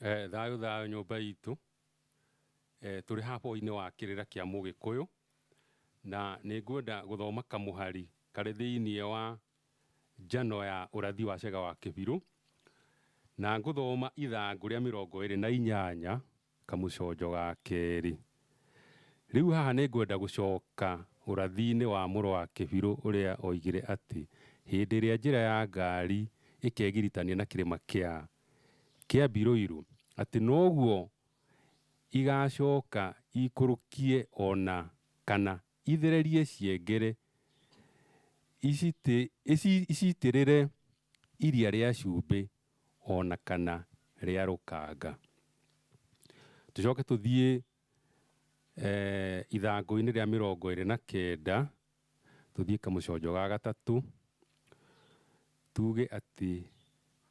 Thayo nyumba itu turi hapo-ini wa kirira kia Mugikuyu na ningwenda guthoma kamuhari kari thiini wa njano ya urathi wa Chega wa Kibiru na nguthoma ithangu ria 28 kamuconjo ga keri. Riu haha ningwenda gucoka urathi-ini wa Muru wa Kibiru uria oigire ati hindi ria njira ya ngari ikegiritania na kirima kia Mbiruiru ati noguo igacoka ikurukie ona kana ithererie ciengere iciitirire iria ria cumbi ona kana ria rukanga. Tucoke tuthie ithangu-ini ria 29 tuthie kamuconjo ga gatatu tuge ati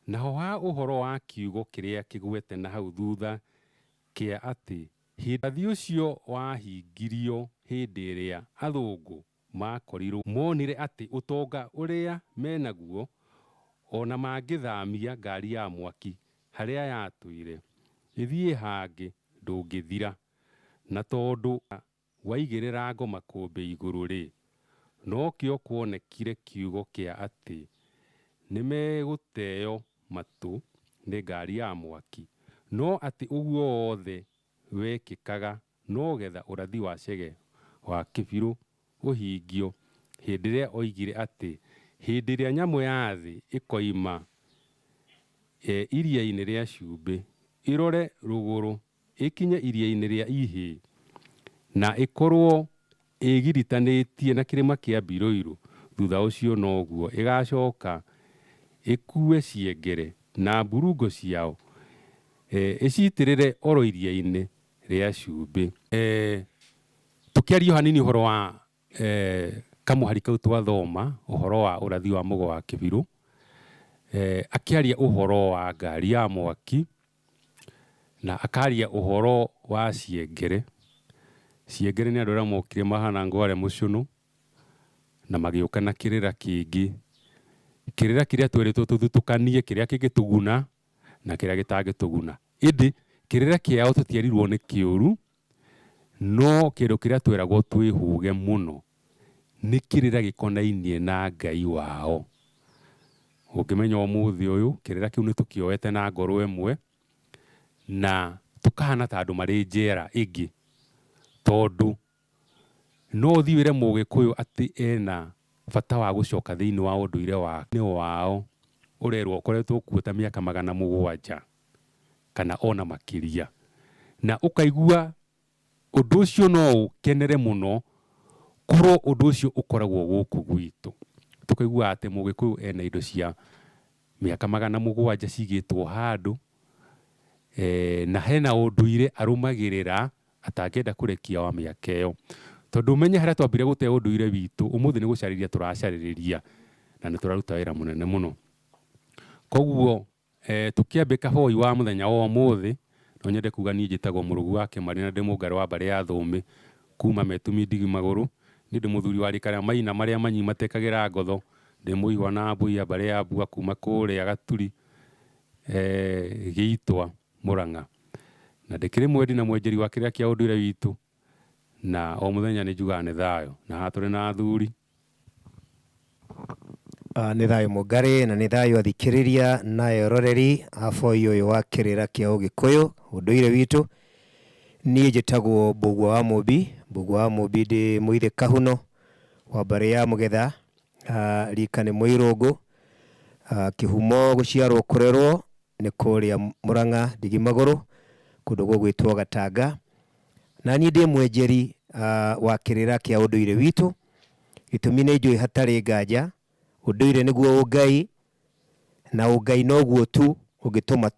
naho ha uhoro wa kiugo kiria kigwete na hau thutha kia ati hindi ucio wahingirio hindi iria athungu makorirwo monire ati utonga uria menaguo ona mangithamia ngari ya mwaki haria yatuire ithie hangi ndungithira na tondu waigirira ngoma kumbi iguru ri no kio kuonekire kiugo kia ati nimeguteo matu ni ngari ya mwaki no ati uguo wothe wekikaga no getha urathi wa Chege wa Kibiru uhingio hindi ria oigire ati hindi ria nyamu ya thi ikoima iria-ini ria cumbi irore ruguru ikinye iria-ini ria Ihi na ikorwo igiritanitie na kirima kia Mbiruiru thutha ucio noguo igacoka ikue ciengere na mburungo ciao iciitirire oro iria-ini ria cumbi. Tukiaria hanini uhoro wa kamuhari kau twathoma uhoro wa urathi wa Mugo wa Kibiru akiaria uhoro wa ngari ya mwaki na akaria uhoro wa ciengere. Ciengere ni andu aria mokire mahana ngware mucunu na magiuka na kirira kingi, kirira kiria tweritwo tuthutukanie kiria kingituguna na kiria gitangituguna. Indi kirira kiao tutiarirwo ni kiuru no kindu kiria tweragwo twihuge muno ni kirira gikonainie na Ngai wao. Ungimenya umuthi uyu kirira kiu ni tukioete na ngoro imwe na tukahana ta andu mari njera ingi tondu no thiwire Mugikuyu ati ena bata wa gucoka thiini wa unduire wao urerwo ukoretwo kuo ta miaka 700 kana ona makiria na ukaigua undu ucio no ukenere muno korwo undu ucio ukoragwo guku gwitu. Tukaigua ati Mugikuyu ena indo cia miaka 700 cigitwo handu na hena unduire arumagirira atangenda kurekia wa miaka iyo tondu menye haria twambire gute unduire witu umuthi ni gucariria turacariria na ni turaruta wira munene muno. Koguo tukiambika hoi wa muthenya wa umuthi no nyende kuga ni njitagwo Murugu wa Kimari na ndi mungari wa mbari ya Thumi kuma Metumi Ndigimaguru ni ndi muthuri wa rikaria maina maria manyi matekagira ngotho ndi muigwa na mbui ya mbari ya Mbua kuma kuria Gaturi Giitwa Murang'a na ndikiri mwendi na mwenjeri wa kiria kia unduire witu na o muthenya ni njugaga ni thayo na haturi na athuri ni thayo mugari na ni thayo athikiriria na eroreri afoi uyu wa kirira kia Ugikuyu unduire witu. Ni njitagwo Mbugua wa Mubi ndi muithe kahuno wa mbari ya Mugetha rika ni Muirungu kihumo guciarwo kurerwo ni kuria Murang'a Ndigimaguru kundu gwitwo Gatanga na ni ndi mwenjeri wa kirira kia unduire witu. Gitumi ni njui hatari nganja unduire niguo ungai na ungai noguo tu ungituma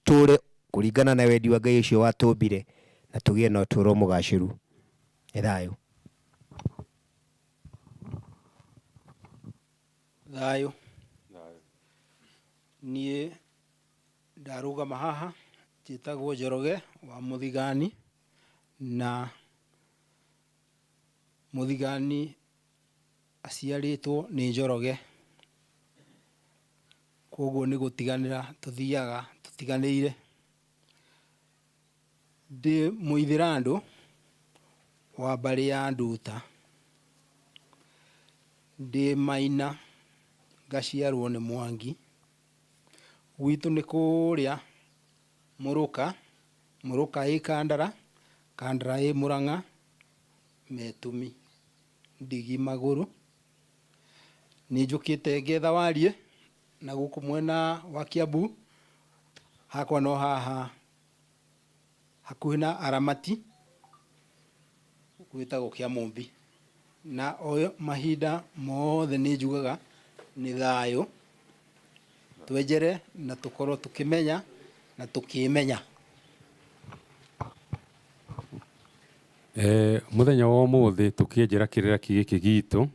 ture kuringana na wendi wa Ngai ucio watumbire na tugie na uturo mugaciru. Thayo thayo nie ndarugama haha njitagwo Njoroge wa Muthigani na Muthigani aciaritwo ni Njoroge koguo ni gutiganira tuthiaga tutiganiire Ndi Muithirandũ wa mbarĩ ya Nduta. Ndi Maina, ngaciarwo nĩ Mwangi. Gwitũ nĩ kũrĩa Mũrũka, Mũrũka ĩ Kandara, Kandara ĩ Mũrang'a, Metumi, Ndigi Magũrũ. Nĩ njũkĩte ngetha Wariĩ na gũkũ mwena wa Kiambu, hakwa no haha hakuhĩ na Aramati gwĩtagwo Kĩamũmbi. Na o mahinda mothe nĩ njugaga nĩ thayũ, twenjere na tũkorwo tũkĩmenya na tũkĩmenya. Mũthenya wa ũmũthĩ tũkĩenjera kĩrĩra gĩkĩ gitũ,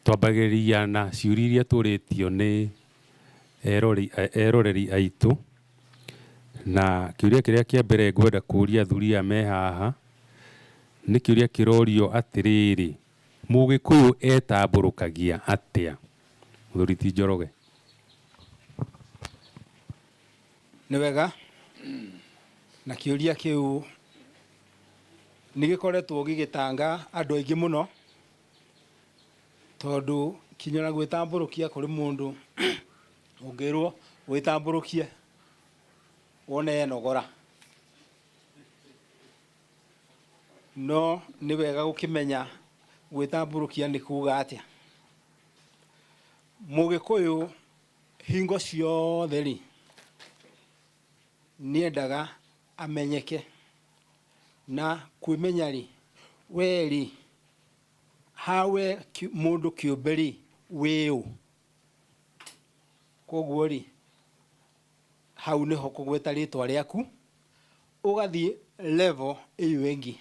twambagĩrĩria na ciũria iria tũrĩtio nĩ eroreri aitũ, na kĩũria kĩrĩa kĩa mbere ngwenda kũria athuri aya me haha nĩ kĩũria kĩrorio atĩrĩrĩ: Mũgĩkũyũ etambũrũkagia atĩa? Mũthuri ti Njoroge. Nĩ wega, na kĩũria kĩu nĩ gĩkoretwo gĩgĩtanga andũ aingĩ mũno, tondũ kinya na gwĩtambũrũkia kũrĩ mũndũ ũngĩrwo wĩtambũrũkie wone enogora. No nĩ wega gũkĩmenya gwĩtambũrũkia nĩ kuuga atĩa. Mũgĩkũyũ hingo ciothe rĩ, nĩendaga amenyeke, na kwĩmenya rĩ, we rĩ, hawe mũndũ kĩũmbe rĩ, wĩ ũ? Koguo rĩ, hau nĩho kũgweta rĩtwa rĩaku, ũgathiĩ level ĩyo ĩngĩ.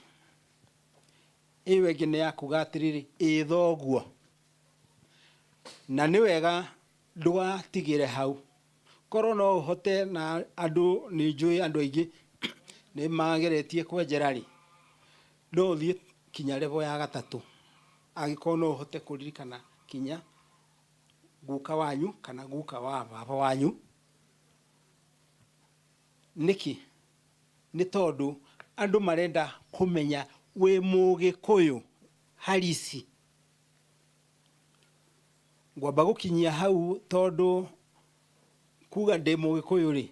Ĩyo ĩngĩ nĩ ya kuga atĩrĩrĩ, ĩ thoguo. Na nĩ wega ndũgatigĩre hau. Korwo no ũhote, na andũ nĩ njũĩ andũ aingĩ nĩ mageretie kwenjera rĩ, no ũthiĩ kinya level ya gatatũ, angĩkorwo no ũhote kũririkana kinya guka wanyu kana guka wa baba wanyu. Nĩkĩ? Nĩ tondũ andũ marenda kũmenya wĩ Mũgĩkũyũ halisi. Ngwamba gũkinyia hau tondũ kuga ndĩ Mũgĩkũyũ rĩ,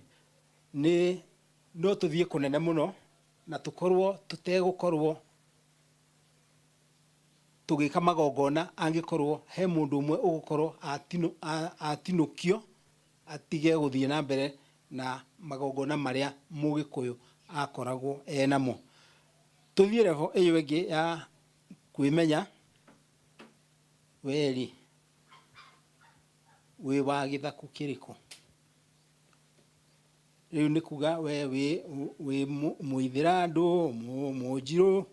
no tũthiĩ kũnene mũno na tũkorwo tũtegũkorwo tũgĩka magongona angĩkorwo he mũndũ ũmwe ũgũkorwo atinũkio atige gũthiĩ na mbere na magongona marĩa Mũgĩkũyũ akoragwo enamo. Tũthiĩ level ĩyo ĩngĩ ya kwĩmenya, we rĩ, wĩ wa gĩthaku kĩrĩkũ? Rĩu nĩ kuga we wĩ Mũithĩrandũ, Mũnjirũ,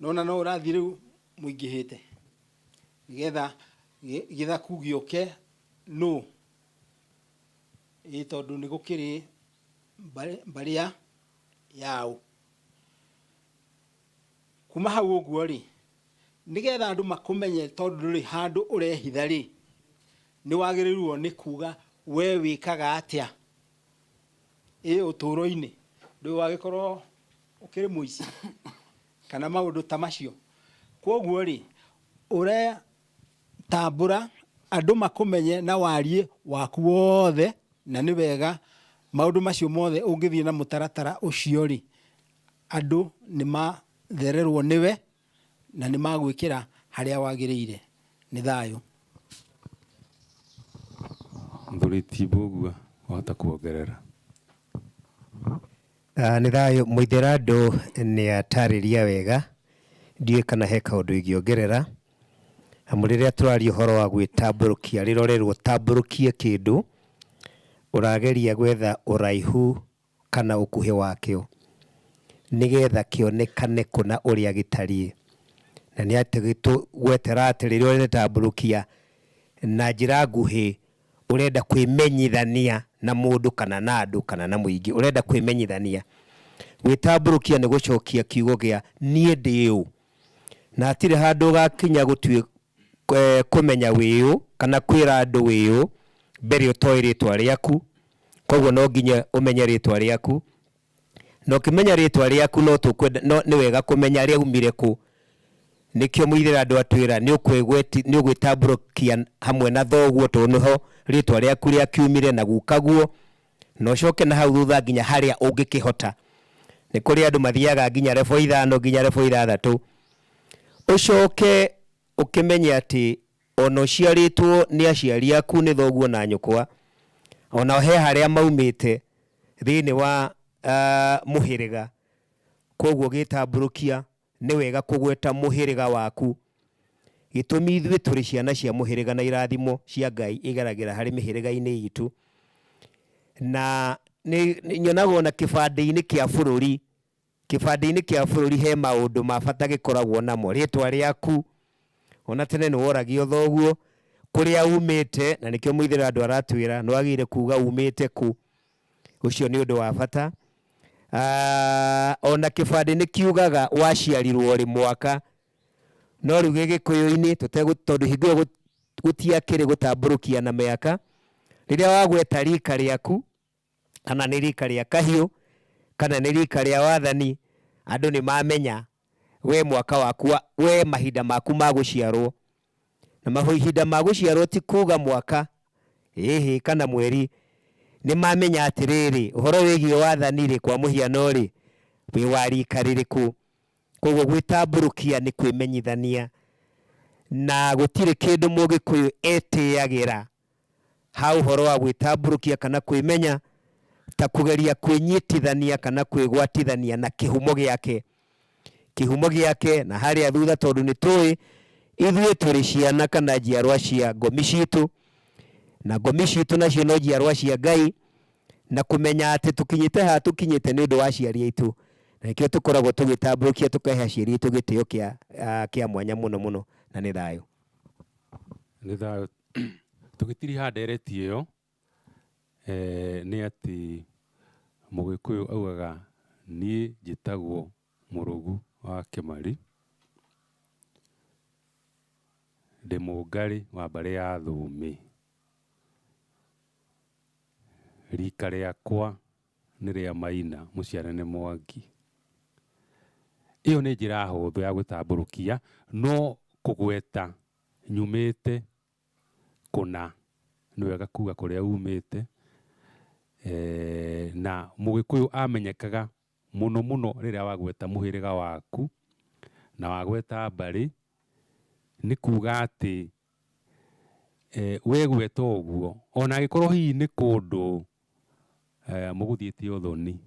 nona no ũrathiĩ rĩu mũingĩhĩte, nĩgetha gĩthaku gĩũke nũ? Tondũ nĩ gũkĩrĩ mbarĩ yaũ. Kuma hau ũguo rĩ, nĩgetha andũ makũmenye tondũ ndũrĩ handũ ũrehitha rĩ, nĩ wagĩrĩirwo nĩ kuga we wĩkaga atĩa ũtũũro-inĩ. Ndũĩ wagĩkorwo ũkĩrĩ mũici kana maũndũ ta macio. Koguo rĩ, ũretambũra andũ makũmenye na wariĩ waku wothe, na nĩ wega maũndũ macio mothe ũngĩthiĩ na mũtaratara ũcio rĩ, andũ nĩ mathererwo nĩwe na nĩ magwĩkĩra harĩa wagĩrĩire. Nĩ thayũ. Mũthuri ti Mbũgua, wahota kuongerera? Nĩ thayũ. Mũithĩrandũ nĩ atarĩria wega, ndiũĩ kana he kaũndũ ingĩongerera. Amu rĩrĩa tũraria ũhoro wa gwĩtambũrũkia, rĩrorerwo tambũrũkie kĩndũ, ũrageria gwetha ũraihu kana ũkuhĩ wakĩo, nĩgetha kĩonekane kũna ũrĩa gĩtariĩ. Na nĩ atĩ gwetera atĩ rĩrĩa ũretambũrũkia na njĩra nguhĩ, ũrenda kwĩmenyithania na mũndũ kana na andũ kana na mũingĩ, ũrenda kwĩmenyithania. Gwĩtambũrũkia nĩ gũcokia kiugo gĩa niĩ ndĩ ũ, na hatirĩ handũ ũgakinya kũmenya wĩ ũ kana kwĩra andũ wĩ ũ mbere ũtoĩ rĩtwa rĩaku. Koguo no nginya ũmenye rĩtwa rĩaku, no kimenya ritwa riaku no tukwenda no ni wega kumenya ria umire ku nikio muithira andu atwira ni ukwigweti ni ugwitamburukia hamwe na thoguo tonuho ritwa riaku ria kiumire na gukaguo no coke na hau thutha nginya haria ungikihota ni kuri andu mathiaga nginya level 5 nginya level 6 ucoke ukimenya ati ono ciaritwo ni aciari aku ni thoguo na nyukwa ona he haria maumite thini wa muhiriga koguo gitamburukia ni wega kugweta muhiriga waku gitumi ithuĩ tũrĩ ciana cia muhiriga na irathimo cia Ngai igeragira hari mihiriga-inĩ itu na ni nyonago na kibande-inĩ kĩa bũrũri he maũndũ ma bata gikoragwo namo ritwa riaku ona tene ni woragio thoguo kuria umite na nikio muithira andu aratwira no agire kuga umite ku ucio ni undu wa bata ona kibande ni kiugaga waciarirwo ri mwaka no riu gigikuyu-ini tondu hingo gutiakiri gutamburukia na miaka riria wagweta rika riaku kana ni rika ria kahiu kana ni rika ria wathani andu ni mamenya we mwaka waku we mahinda maku ma guciarwo na mahinda ma guciarwo ti kuga mwaka kana mweri ni mamenya atiriri uhoro wigie wathani ri kwa muhiano ri wi wa rika ririku koguo gwitamburukia ni kwimenyithania na gutire kindu mugikuyu etiagira ha uhoro wa gwitamburukia kana kwimenya ta kugeria kwinyitithania kana kwigwatithania na kihumo giake na haria thutha tondu ni tui ithuĩ tũrĩ ciana kana njiarwa cia ngomi citu na ngomi citu nacio no njiarwa cia Ngai na kumenya ati tukinyite ha tukinyite ni undu wa aciari aitu na nikio tukoragwo tugitamburukia tukahe aciari aitu gitio kia mwanya muno na ni thayo tugitiri ha ndereti iyo ni ati mugikuyu augaga ni njitagwo Murugu wa Kimari ndi mungari wa mbari ya Thumi rika riakwa ni ria Maina muciarane Mwangi iyo ni njira huthu ya gwitamburukia no kugweta nyumite kuna ni wega kuga kuria umite na mugikuyu amenyekaga muno riria wagweta muhiriga waku na wagweta mbari ni kuga ati we gweta uguo ona gikorwo hihi ni kundu muguthiite uthoni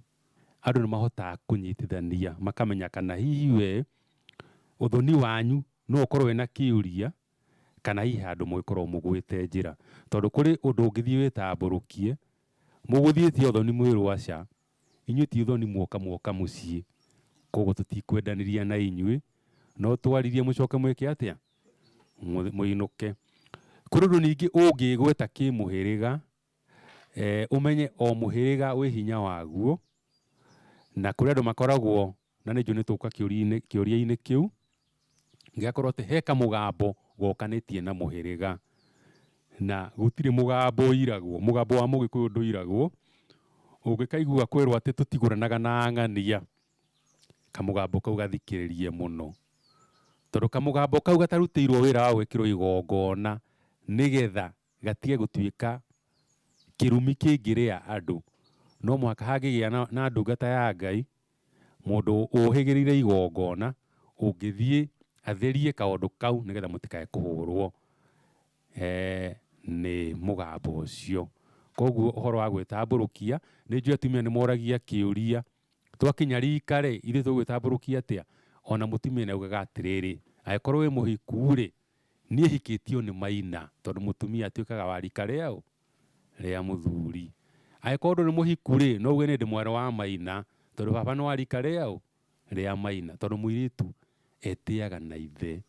andu ni mahotaga kunyitithania makamenya kana hihi we uthoni wanyu no ukorwo na kiuria kana hihi andu mugikorwo mugwite njira tondu kuri undu ungithii witamburukie muguthiite uthoni mwirwo aca inyuĩ ti uthoni mwoka mucii koguo tutikwendaniria na inyuĩ no twaririe mucoke mwike atia muinuke kuri ru ningi ungigweta kimuhiriga umenye o muhiriga wi hinya waguo na kuri andu makoragwo na ni njuni tuka kiuria-ini kiu ngiakorwo ati heka mugambo gokanitie na muhiriga na gutire mugambo iragwo mugambo wa mugikuyu nduiragwo ungikaigua kwirwo ati tutiguranaga na ang'ania kamugambo kau gathikiririe muno tondu kamugambo kau gatarutirwo wira wa gwikirwo igongona nigetha gatige gutuika kirumi kingiria andu no mwaka hangigia na ndungata ya Ngai mundu uhigirire igongona ungithie atherie kaundu kau nigetha mutikae kuhurwo ni mugambo ucio koguo uhoro wa gwitamburukia ni njui atumia ni moragia kiuria twakinya rika ri ithuĩ tũgwitamburukia atia ona mutumia naugaga atiriri agikorwo wi muhiku ri nie hikitio ni Maina tondu mutumia atuikaga wa rika riao ria muthuri agikorwo ni muhiku ri no uge ni ndi mwana wa Maina tondu baba no wa rika riao ria Maina tondu muiritu etiaga na ithe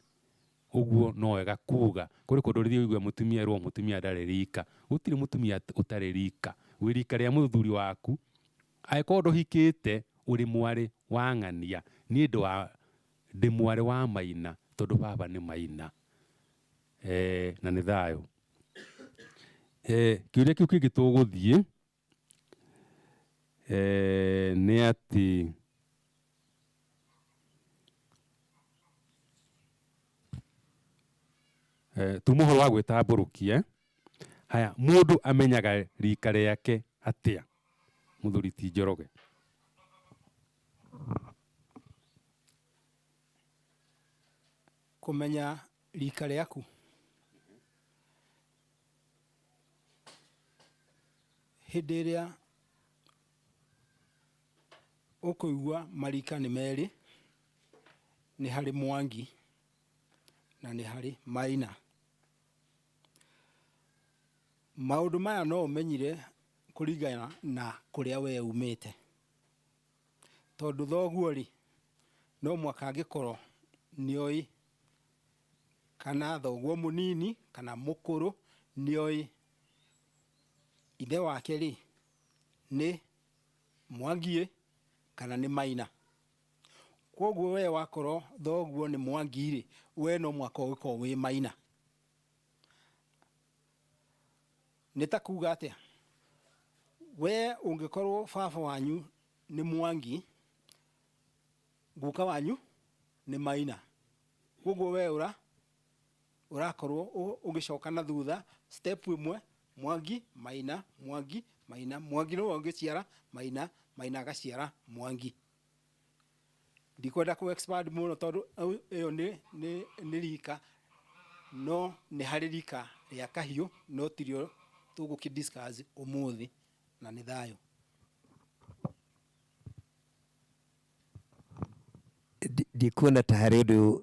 uguo no wega kuga kuri kundu rithio igwe mutumia ro mutumia ndari rika gutire mutumia utari rika wi rika ria muthuri waku agikorwo nduhikite uri mwari wa ng'ania ni ndu wa ndi mwari wa Maina tondu baba ni Maina na ni thayo kiuria kiu kingi tuguthie nĩ atĩ tuma ũhoro wa gwĩtambũrũkia haya mũndũ amenyaga rika rĩake atĩa mũthuri ti Njoroge? Kumenya rika rĩaku hĩndĩ ĩrĩa ũkũigua marika nĩ merĩ, nĩ harĩ Mwangi na nĩ harĩ Maina. Maũndũ maya no ũmenyire kũringana na kũrĩa we umĩte, tondũ thoguo rĩ no mwaka angĩkorwo nĩoĩ, kana thoguo mũnini kana mũkũrũ nĩoĩ ithe wake rĩ nĩ Mwangi kana nĩ Maina. Koguo we wakorwo thoguo nĩ Mwangi rĩ, we no mwaka ũgĩkorwo wĩ Maina. Nĩ ta kuga atĩa, we ũngĩkorwo baba wanyu nĩ Mwangi, guka wanyu nĩ Maina, koguo we ũrakorwo ũgĩcoka na thutha step ĩmwe, Mwangi Maina, Mwangi Maina, Mwangi no ũngĩciara Maina, Maina agaciara Mwangi. Ndikwenda ku expand mũno tondũ ĩyo nĩ rika, no nĩ harĩ rika rĩa kahiũ, no tirio tũgũkĩ-discuss ũmũthĩ, na nĩ thayũ. Ndikuona ta harĩ ũndũ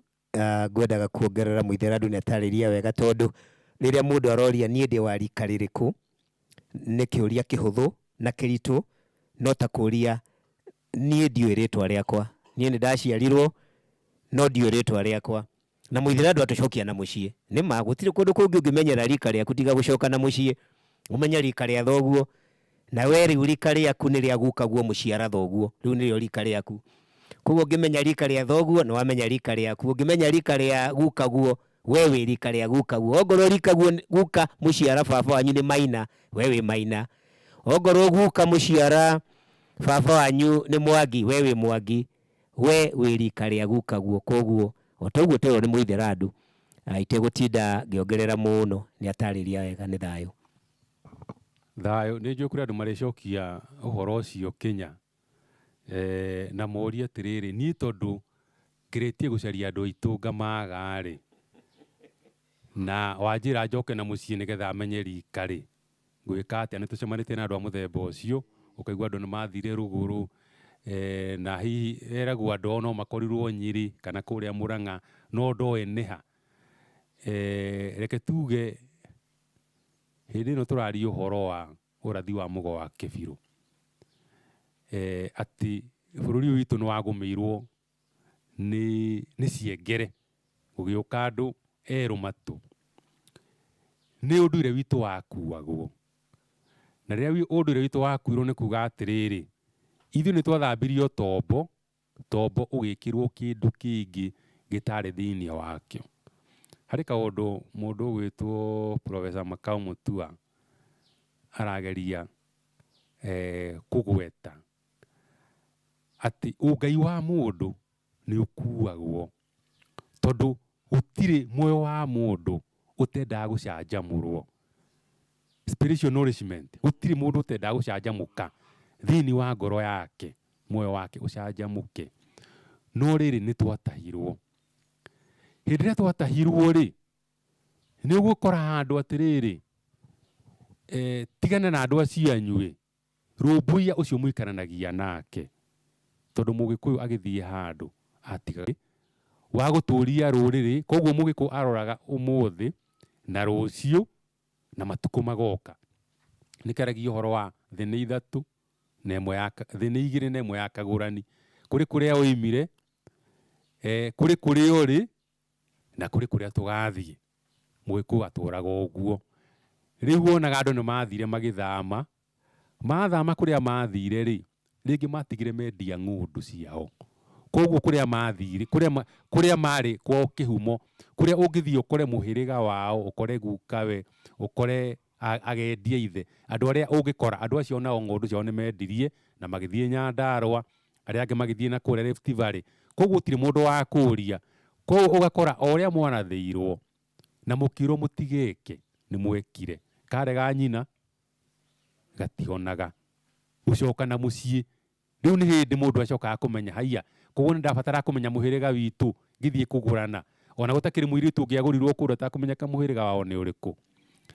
ngwendaga kuongerera. Mũithĩrandu nĩ atarĩria wega, tondũ rĩrĩa mũndũ aroria niĩ ndĩ wa rika rĩrĩkũ, nĩ kĩũria kĩhũthũ na kĩritũ, no ta kũria niĩ ndiũĩ rĩtwa rĩakwa. Niĩ nĩ ndaciarirwo no ndiũĩ rĩtwa rĩakwa. Na mũithĩrandu atũcokia na mũciĩ. Nĩma gũtirĩ kũndũ kũngĩ ũngĩmenyera rika rĩaku tiga gũcoka na mũciĩ. Ũmenya rika rĩa thoguo, na we rĩu rika rĩaku nĩ rĩa gukaguo mũciara thoguo, rĩu nĩrĩo rika rĩaku. Koguo ũngĩmenya rika rĩa thoguo nĩ wamenya rika rĩaku. Ũngĩmenya rika rĩa gukaguo, we wĩ rika rĩa gukaguo. Ongorwo rikaguo guka mũciara baba wanyu nĩ Maina, we wĩ Maina. Ongorwo guka mũciara baba wanyu nĩ Mwangi, we wĩ Mwangi. We wĩ rika rĩa gukaguo. Koguo o toguo tũyũ nĩ mũithĩrandu, itegũtinda ngĩongerera mũno, nĩ atarĩria wega. Nĩ thayũ. Thayũ. Nĩ njũĩ kũrĩ andũ marĩcokia ũhoro ũcio Kenya, na moria atĩrĩrĩ, niĩ tondũ ngĩrĩtie gũcaria andũ aitũ ngamaga rĩ, na wanjĩra njoke na mũciĩ nĩgetha amenye rika rĩ, ngwĩka atĩa? Nĩ tũcemanĩtie na andũ a mũthemba ũcio, ũkaigua andũ nĩ mathire rũgũrũ, na hihi eragwo andũ no makorirwo Nyĩrĩ kana kũrĩa Mũrang'a, no ndoe nĩ ha. Reke tuge hĩndĩ ĩno tũraria ũhoro wa ũrathi wa mũgo wa Kĩbirũ, atĩ bũrũri ũyũ witũ nĩ wagũmĩirwo nĩ ciengere, gũgĩũka andũ erũ matũ. Nĩ ũndũire witũ wakuagwo, na rĩrĩa ũndũire witũ wakuirwo nĩ kuga atĩrĩrĩ, ithuĩ nĩ twathambirio tombo, tombo ũgĩkĩrwo kĩndũ kĩngĩ gĩtarĩ thĩinĩ wakĩo. Harĩ kaũndũ mũndũ ũgwĩtwo Professor Makau Mũtua arageria kũgweta atĩ ũngai wa mũndũ nĩ ũkuagwo, tondũ gũtirĩ muoyo wa mũndũ ũtendaga gũcanjamũrwo. Spiritual nourishment, gũtirĩ mũndũ ũtendaga gũcanjamũka thĩinĩ wa ngoro yake, muoyo wake ũcanjamũke. No rĩrĩ nĩ twatahirwo. Hĩndĩ ĩrĩa twatahirwo rĩ, nĩ ũgũkora handũ atĩrĩrĩ, tigana na andũ acio anyuĩ, rũmbũiya ũcio mũikaranagia nake, tondũ Mũgĩkũyũ agĩthiĩ handũ atiga wa gũtũria rũrĩrĩ. Koguo Mũgĩkũyũ aroraga ũmũthĩ na rũciũ na matukũ magoka. Nĩkaragia ũhoro wa thĩ nĩ ithatũ na ĩmwe ya thĩ nĩ igĩrĩ na ĩmwe ya kagũrani. Kũrĩ kũrĩa oimire, kũrĩ kũrĩa ũrĩ, na kũrĩ kũrĩa tũgathiĩ. Mũgĩkũyũ atũraga ũguo. Rĩu wonaga andũ nĩ mathire magĩthama, mathama kũrĩa mathire rĩ, rĩngĩ matigire mendia ng'ũndũ ciao. Koguo kũrĩa mathire, kũrĩa marĩ kwao kĩhumo, kũrĩa ũngĩthiĩ ũkore mũhĩrĩga wao, ũkore gukawe, ũkore agendia ithe andu aria ungikora andu acio nao ng'ondu ciao nimendirie na magithie Nyandarua aria angi magithie na kuria Rift Valley koguo gutire mundu wa kuria koguo ugakora oria mwanatheirwo na mukirwo mutigeke ni mwekire karega nyina gationaga ucoka na mucii riu ni hindi mundu acokaga kumenya haiya koguo ndabatara kumenya muhiriga witu ngithie kugurana ona gutakiri muiritu ungiagurirwo kundu atakumenya kamuhiriga wao ni uriku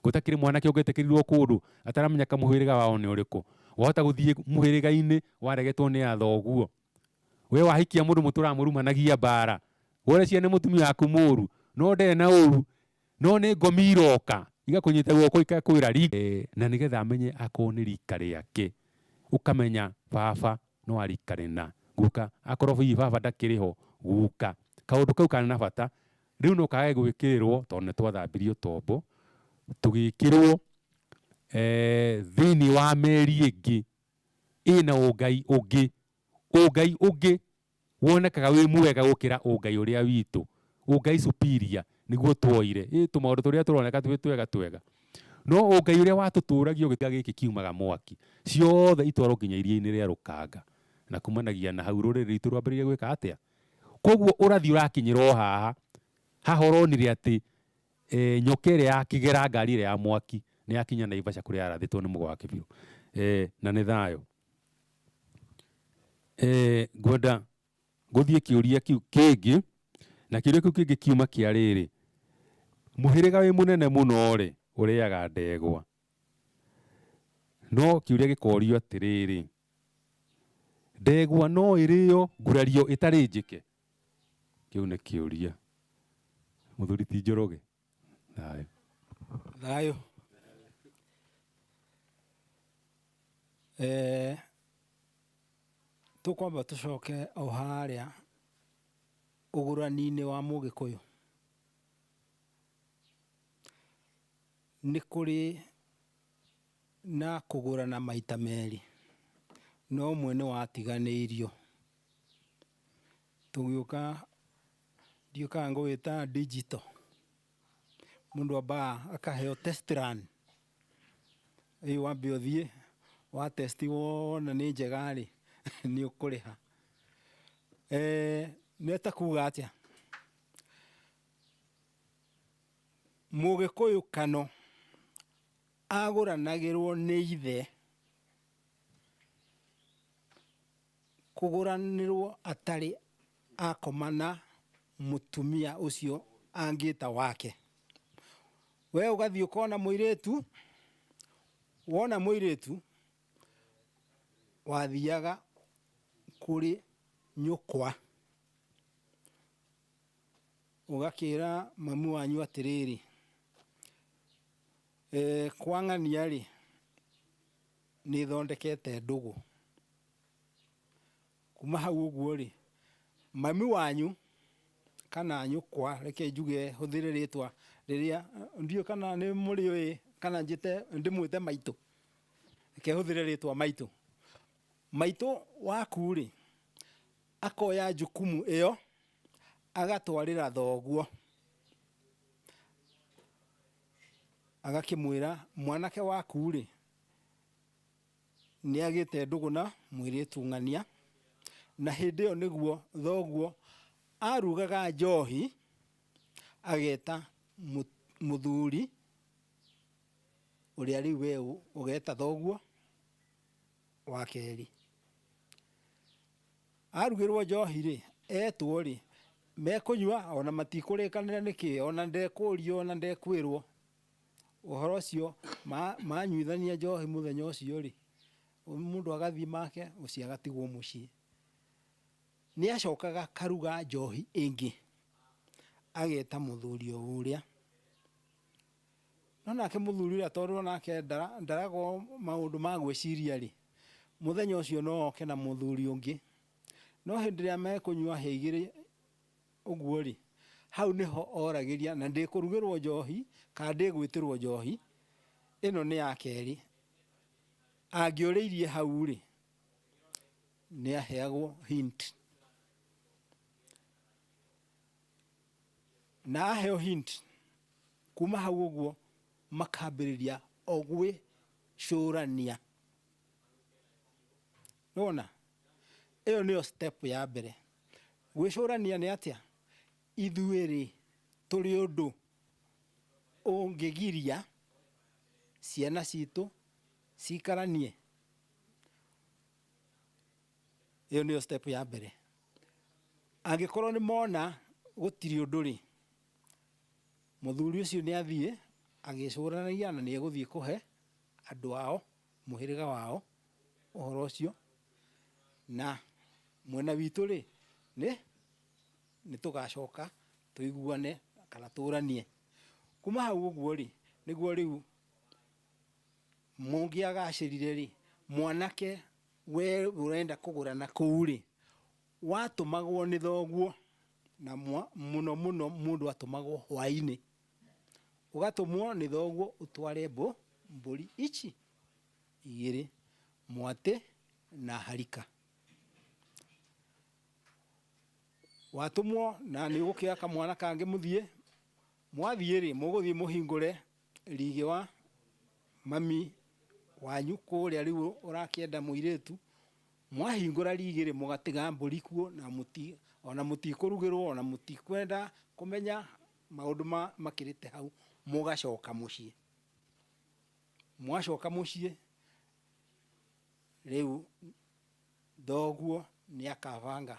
gutakiri mwanake ungietikirirwo kundu ataramenya kamuhiriga wao ni uriku wahota guthie muhiriga-ini waregetwo ni athoguo we wahikia mundu muturamurumanagia bara wore cia ni mutumia waku muru no nde na uru no ni ngomi iroka igakunyita guoko ikakwira na nigetha amenye akorwo ni rika riake ukamenya baba no arika rina guka akorwo hihi baba ndakiriho guka kaundu kau kana na bata riu no kage gwikirirwo tondu ni twathambirio tombo tugikirwo thini wa meri ingi ina ungai ungi wonekaga wi mwega gukira ungai uria witu ungai superior niguo twoire tumaundu turia turoneka twi twega no ungai uria watuturagia githia giki kiumaga mwaki ciothe itwaro nginya iria-ini ria Rukanga na kumanagia na hau ruriri ritu rwambiririe gwika atia koguo urathi urakinyirwo haha uronire ati nyoka iria yakigera ngari iria ya mwaki ni yakinya Naivasha kuria arathitwo ni mugwake biu na ni thayo ngwenda guthie kiuria kiu kingi na kiuria kiu kingi kiuma kia riri muhiriga wi munene muno ri uriaga ndegwa no kiuria gikorio atiriri ndegwa no irio ngurario itari njike kiu ni kiuria muthuri ti Njoroge thayo tukwamba tucoke o haria ugurani-ini wa Mugikuyu ni kuri na kugurana maita meri no umwe ni watiganiirio tugiuka ndiukaga ngwita digital mundu amba akaheo test run wambe uthie wa testi wona ni njega ri ni ukuriha neta kuga atia Mugikuyu kano aguranagirwo ni ithe kuguranirwo atari akomana mutumia ucio angita wake we ugathie ukona muiritu wona muiritu wathiaga kuri nyukwa ugakira mamu wanyu atiriri kwa ng'ania ri ni thondekete ndugu kuma hau uguo ri mami wanyu kana nyukwa reke njuge huthire ritwa riria ndio kana ni muri kana njite ndimwite maitu reke huthire ritwa maitu waku ri akoya jukumu iyo agatwarira thoguo agakimwira mwanake waku ri ni agite ndugu na mwiritu ng'ania na hindi iyo niguo thoguo arugaga njohi ageta muthuri uria riu we ugeta thoguo wa keri arugirwo njohi ri etwo ri mekunywa ona matikurikanira niki ona ndekurio ona ndekwirwo uhoro ucio manyuithania njohi muthenya ucio ri mundu agathie make ucio agatigwo mucii ni acokaga karuga njohi ingi ageta muthuri uria no nake muthuri uria tondu nake ndarago maundu ma gwiciria ri muthenya ucio no oke na muthuri ungi no hindi ria mekunywa heigiri uguo ri hau niho oragiria na ndikurugirwo njohi ka ndigwitirwo njohi ino ni ya keri angiuriirie hau ri ni aheagwo hint na aheo hint kuma hau uguo makambiriria ogwe cũrania. Nona ĩyo nĩyo step ya mbere. Gwĩcũrania nĩ atĩa? Ithuĩ-rĩ tũrĩ ũndũ ũngĩgiria ciana citũ cikaranie. Ĩyo nĩyo step ya mbere. Angĩkorwo nĩ mona gũtirĩ ũndũ-rĩ, mũthuri ũcio nĩ athiĩ agĩcũranagia na nĩ egũthiĩ kũhe andũ ao, mũhĩrĩga wao ũhoro ũcio, na mwena witũ-rĩ nĩ tũgacoka tũiguane kana tũranie. Kuma hau ũguo-rĩ, nĩguo rĩu mũngĩagacĩrire-rĩ, mwanake we ũrenda kũgũrana kũu-rĩ, watũmagwo nĩ thoguo, na mũno mũno mũndũ atũmagwo hwaĩ-inĩ, ũgatũmwo nĩ thoguo ũtware mbũri ici igĩrĩ, mwatĩ na harika. Watũmwo na nĩ ũgũkĩoya kamwana kangĩ mũthiĩ, mwathiĩ-rĩ mũgũthiĩ mũhingũre rigi wa mami wanyu kũrĩa rĩu ũrakĩenda mũirĩtu. Mwahingũra rigi-rĩ mũgatiga mbũri kuo, na ona mũtikũrugĩrwo, ona mũtikwenda kũmenya maũndũ makĩrĩte hau, mũgacoka mũciĩ. Mwacoka mũciĩ, rĩu thoguo nĩ akabanga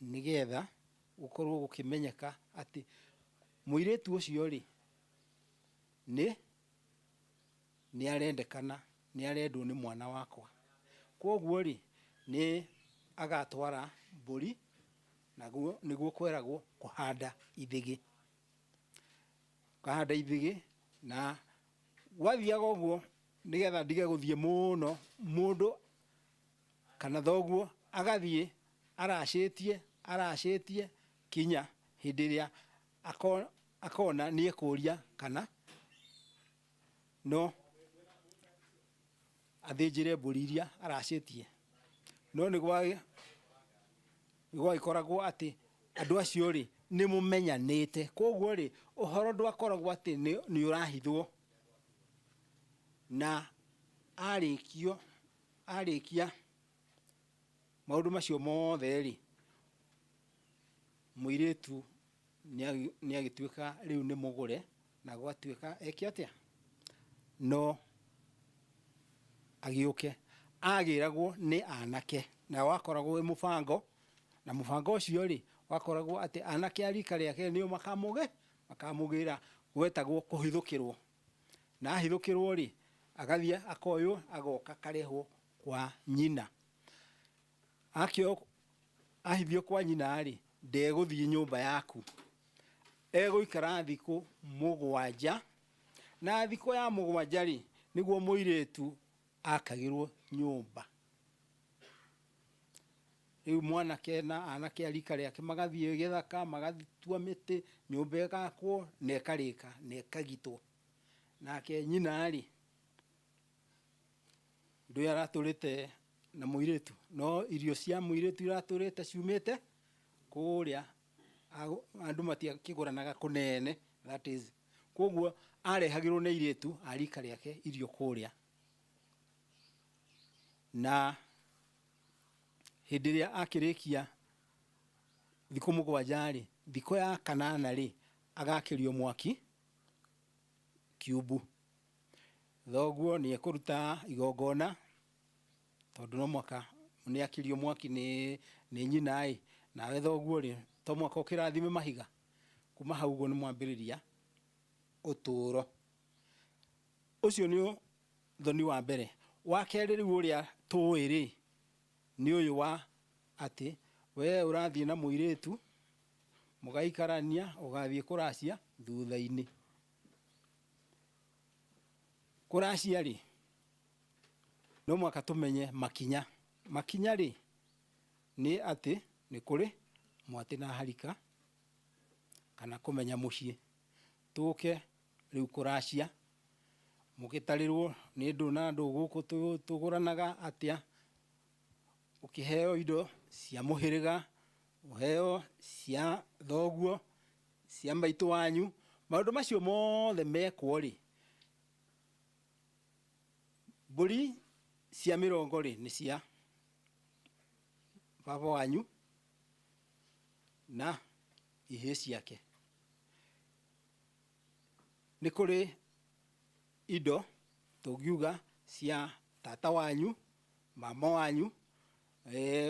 nĩgetha gũkorwo gũkĩmenyeka atĩ mũirĩtu ũcio-rĩ nĩ arendekana, nĩ arendwo nĩ mwana wakwa. Koguo-rĩ nĩ agatwara mbũri, naguo nĩguo kweragwo kũhanda ithĩgĩ. Kũhanda ithĩgĩ, na gwathiaga ũguo, nĩgetha ndige gũthiĩ mũno, mũndũ kana thoguo agathiĩ aracĩtie kinya hĩndĩ ĩrĩa akona nĩ ekũria kana no athĩnjĩre mbũri iria aracĩtie. No nĩ gwagĩkoragwo atĩ andũ acio-rĩ nĩ mũmenyanĩte, koguo-rĩ ũhoro ndwakoragwo atĩ nĩ ũrahithwo, na arĩkia maũndũ macio mothe-rĩ, mũirĩtu nĩ agĩtuĩka rĩu nĩ mũgũre, na gwatuĩka eke atĩa? No agĩũke. Agĩragwo nĩ anake, na wakoragwo wĩ mũbango, na mũbango ũcio-rĩ wakoragwo atĩ anake a rika rĩake nĩo makamũgĩra, gwetagwo kũhithũkĩrwo. Na ahithũkĩrwo-rĩ, agathiĩ akoywo agoka akarehwo kwa nyina. Ahithio kwa nyina-rĩ, ndegũthiĩ nyũmba yaku, egũikara thikũ 7, na thikũ ya 7-rĩ nĩguo mũirĩtu akagĩrwo nyũmba. Rĩu mwanake na anake a rika rĩake magathiĩ gĩthaka, magatua mĩtĩ, nyũmba ĩgakwo na ĩkarĩka na ĩkagitwo. Nake nyina-rĩ ndũĩ aratũrĩte na mũirĩtu, no irio cia mũirĩtu iratũrĩte ciumĩte kũrĩa, andũ matiakĩgũranaga kũnene, that is. Koguo arehagĩrwo nĩ airĩtu a rika rĩake irio kũrĩa. Na hĩndĩ ĩrĩa akĩrĩkia thikũ 7-rĩ, thikũ ya 8-rĩ agakĩrio mwaki kiumbu. Thoguo nĩ ekũruta igongona, tondũ no mwaka nĩ akĩrio mwaki nĩ nyina-ĩ, nawe thoguo-rĩ to mwaka ũkĩrathime mahiga. Kuma hau ũguo nĩ mwambĩrĩria ũtũro. Ũcio nĩ thoni wa mbere. Wa kerĩ rĩu ũrĩa tũĩ-rĩ nĩ ũyũ wa atĩ we ũrathiĩ na mũirĩtu, mũgaikarania, ũgathiĩ kũracia thutha-inĩ. Kũracia-rĩ no mwaka tũmenye makinya. Makinya-rĩ nĩ atĩ nĩ kũrĩ mwatĩ na harika, kana kũmenya mũciĩ. Tũke rĩu kũracia, mũgĩtarĩrwo nĩ ndũ na ndũ gũkũ tũgũranaga atĩa, ũkĩheo indo cia mũhĩrĩga, ũheo cia thoguo, cia maitũ wanyu. Maũndũ macio mothe mekwo-rĩ, mbũri cia mĩrongo rĩ nĩ cia baba wanyu na ihĩĩ ciake. Nĩ kũrĩ indo tũngiuga cia tata wanyu, mama wanyu,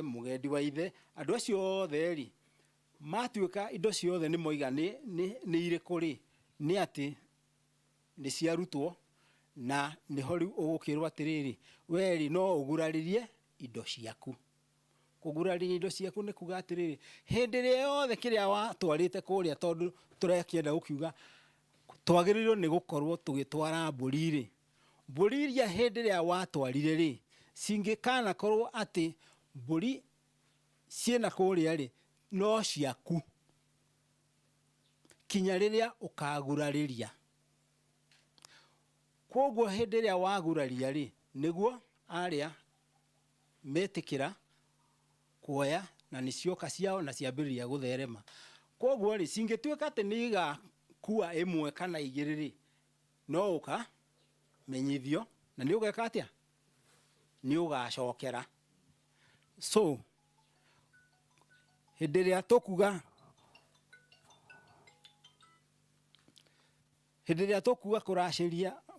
mũgendi wa ithe, andũ acio othe rĩ, matuĩka indo ciothe nĩ moiga nĩ irĩkũ rĩ, nĩ atĩ nĩ ciarutwo, na nĩho rĩu ũgũkĩrwo atĩrĩrĩ, we rĩ no ũgurarĩrie indo ciaku. Kũgurarĩria indo ciaku nĩ kuga atĩrĩrĩ, hĩndĩ ĩrĩa yothe kĩrĩa watwarĩte kũrĩa, tondũ tũrekĩenda gũkiuga twagĩrĩirwo nĩ gũkorwo tũgĩtwara mbũri rĩ, mbũri iria hĩndĩ ĩrĩa watwarire rĩ, cingĩkanakorwo atĩ mbũri ciĩna kũrĩa rĩ, no ciaku kinya rĩrĩa ũkagurarĩria. Koguo hĩndĩ ĩrĩa waguraria rĩ, nĩguo arĩa metĩkĩra kuoya na nĩ cioka ciao na ciambĩrĩria gũtherema. Koguo rĩ, cingĩtuĩka atĩ nĩ igakua ĩmwe kana igĩrĩ rĩ, no ũkamenyithio na nĩ ũgeka atĩa? Nĩ ũgacokera. So hĩndĩ ĩrĩa tũkuga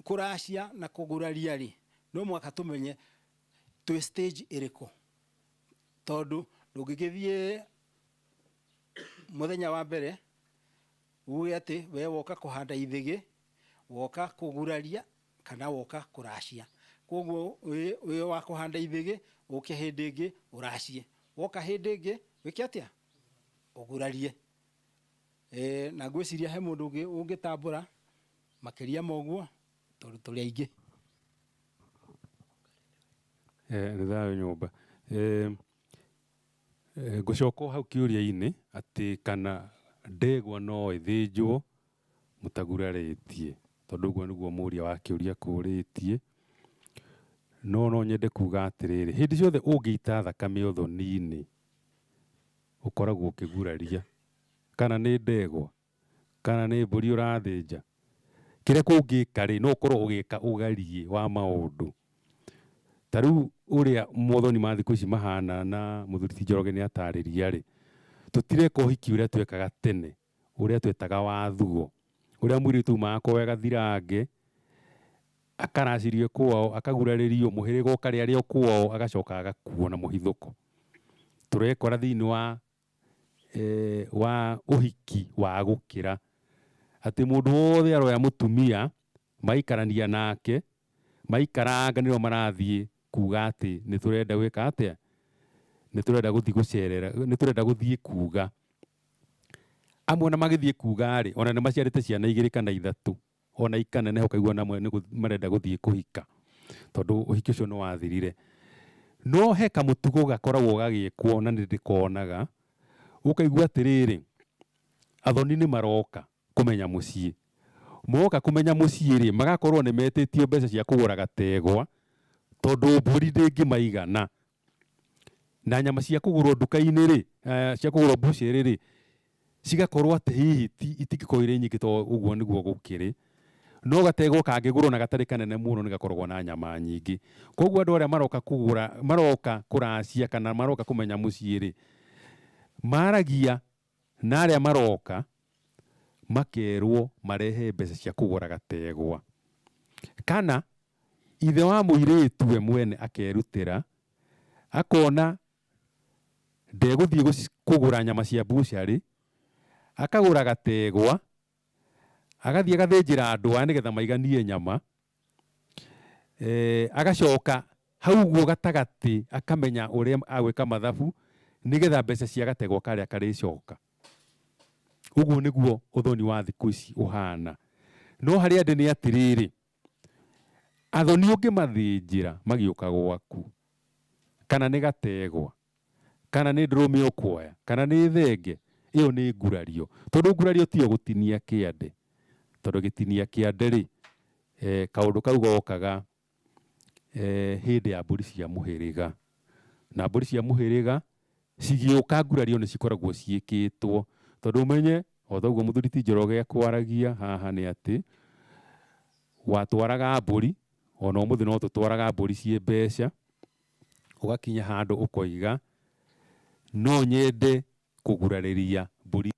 kũracia na kũguraria rĩ, no mwaka tũmenye twĩ stage ĩrĩkũ. Tondũ ndũngĩgĩthiĩ mũthenya wa mbere uge atĩ we woka kũhanda ithĩgĩ, woka kũguraria kana woka kũracia. Koguo wĩ wa kũhanda ithĩgĩ, ũke hĩndĩ ĩngĩ ũracie, woka hĩndĩ ĩngĩ wĩke atĩa? Ũgurarie. Na ngwĩciria he mũndũ ũngĩ ũngĩtambũra makĩria moguo, tondũ tũrĩ aingĩ. Nĩ thayũ nyũmba. Ngũcoka hau kĩũria-inĩ atĩ kana ndegwa no ĩthĩnjwo mũtagurarĩtie, tondũ ũguo nĩguo mũria wa kĩũria kũrĩtie. No nyende kuga atĩrĩrĩ, hĩndĩ ciothe ũngĩita thakame ũthoni-inĩ ũkoragwo ũkĩguraria, kana nĩ ndegwa kana nĩ mbũri ũrathĩnja, kĩrĩa kũngĩka rĩ, no ũkorwo ũgĩka ũgarie wa maũndũ. Ta rĩu ũrĩa mothoni ma thikũ ici mahana na mũthuri ti Njoroge nĩ atarĩria rĩ, tũtireka ũhiki ũrĩa twekaga tene, ũrĩa twetaga wa thuo, ũrĩa mũirĩtu aumaga gathirange, akaracirio kwao, akagurarĩrio, mũhĩrĩga ũkarĩa arĩa kwao, agacoka agakuo na mũhithũko. Tũrekora thĩinĩ wa ũhiki wa gũkĩra atĩ mũndũ wothe aroya mũtumia maikarania nake, maikaranga nĩo marathiĩ kuga atĩ nĩ tũrenda gwĩka atĩa, nĩ tũrenda gũthiĩ gũcerera, nĩ tũrenda gũthiĩ kuga. Amwe na magĩthiĩ kuga rĩ, ona nĩ maciarĩte ciana 2 kana 3, ona ikaneneha ũkaigua namwe nĩ marenda gũthiĩ kũhika, tondũ ũhiki ũcio nĩ wathirire. No he kamũtugo gakoragwo gagĩkwo na nĩ ndĩkonaga, ũkaigua atĩrĩrĩ, athoni nĩ maroka kũmenya mũciĩ. Moka kũmenya mũciĩ rĩ, magakorwo nĩ metĩtio mbeca cia kũgũra gategwa, tondũ mbũri ndĩngĩmaigana. Na nyama cia kũgũrwo nduka-inĩ rĩ, cia kũgũrwo mbucĩrĩ rĩ, cigakorwo atĩ hihi itingĩkorwo irĩ nyingĩ, tondũ ũguo nĩguo gũkĩrĩ. No gategwa kangĩgũrwo na gatarĩ kanene mũno nĩ gakoragwo na nyama nyingĩ. Koguo andũ arĩa maroka kũracia kana maroka kũmenya mũciĩ rĩ, maragia na arĩa maroka makerwo marehe mbeca cia kũgũra gategwa. Kana ithe wa mũirĩtu we mwene akerutĩra, akona ndegũthiĩ kũgũra nyama cia mbucarĩ, akagũra gategwa, agathiĩ agathĩnjĩra andũ aya nĩgetha maiganie nyama, agacoka hau guo gatagatĩ akamenya ũrĩa agwĩka mathabu, nĩgetha mbeca cia gategwa karĩa karĩcoka. Ũguo nĩguo ũthoni wa thikũ ici ũhana. No harĩa ndĩ nĩ atĩrĩrĩ, athoni ũngĩmathĩnjĩra magĩũka gwaku, kana nĩ gategwa, kana nĩ ndũrũme ũkuoya, kana nĩ thenge, ĩyo nĩ ngurario. Tondũ ngurario tiyo gũtinia kĩande, tondũ gĩtinia kĩande rĩ, kaũndũ kau gokaga hĩndĩ ya mbũri cia mũhĩrĩga. Na mbũri cia mũhĩrĩga cigĩũka ngurario nĩ cikoragwo ciĩkĩtwo. Tondũ ũmenye, o thoguo mũthuri ti Njoroge kwaragia haha nĩ atĩ, watwaraga mbũri ona umuthi no tutwaraga mburi cie mbeca ugakinya handu ukoiga no nyende kugurariria mburi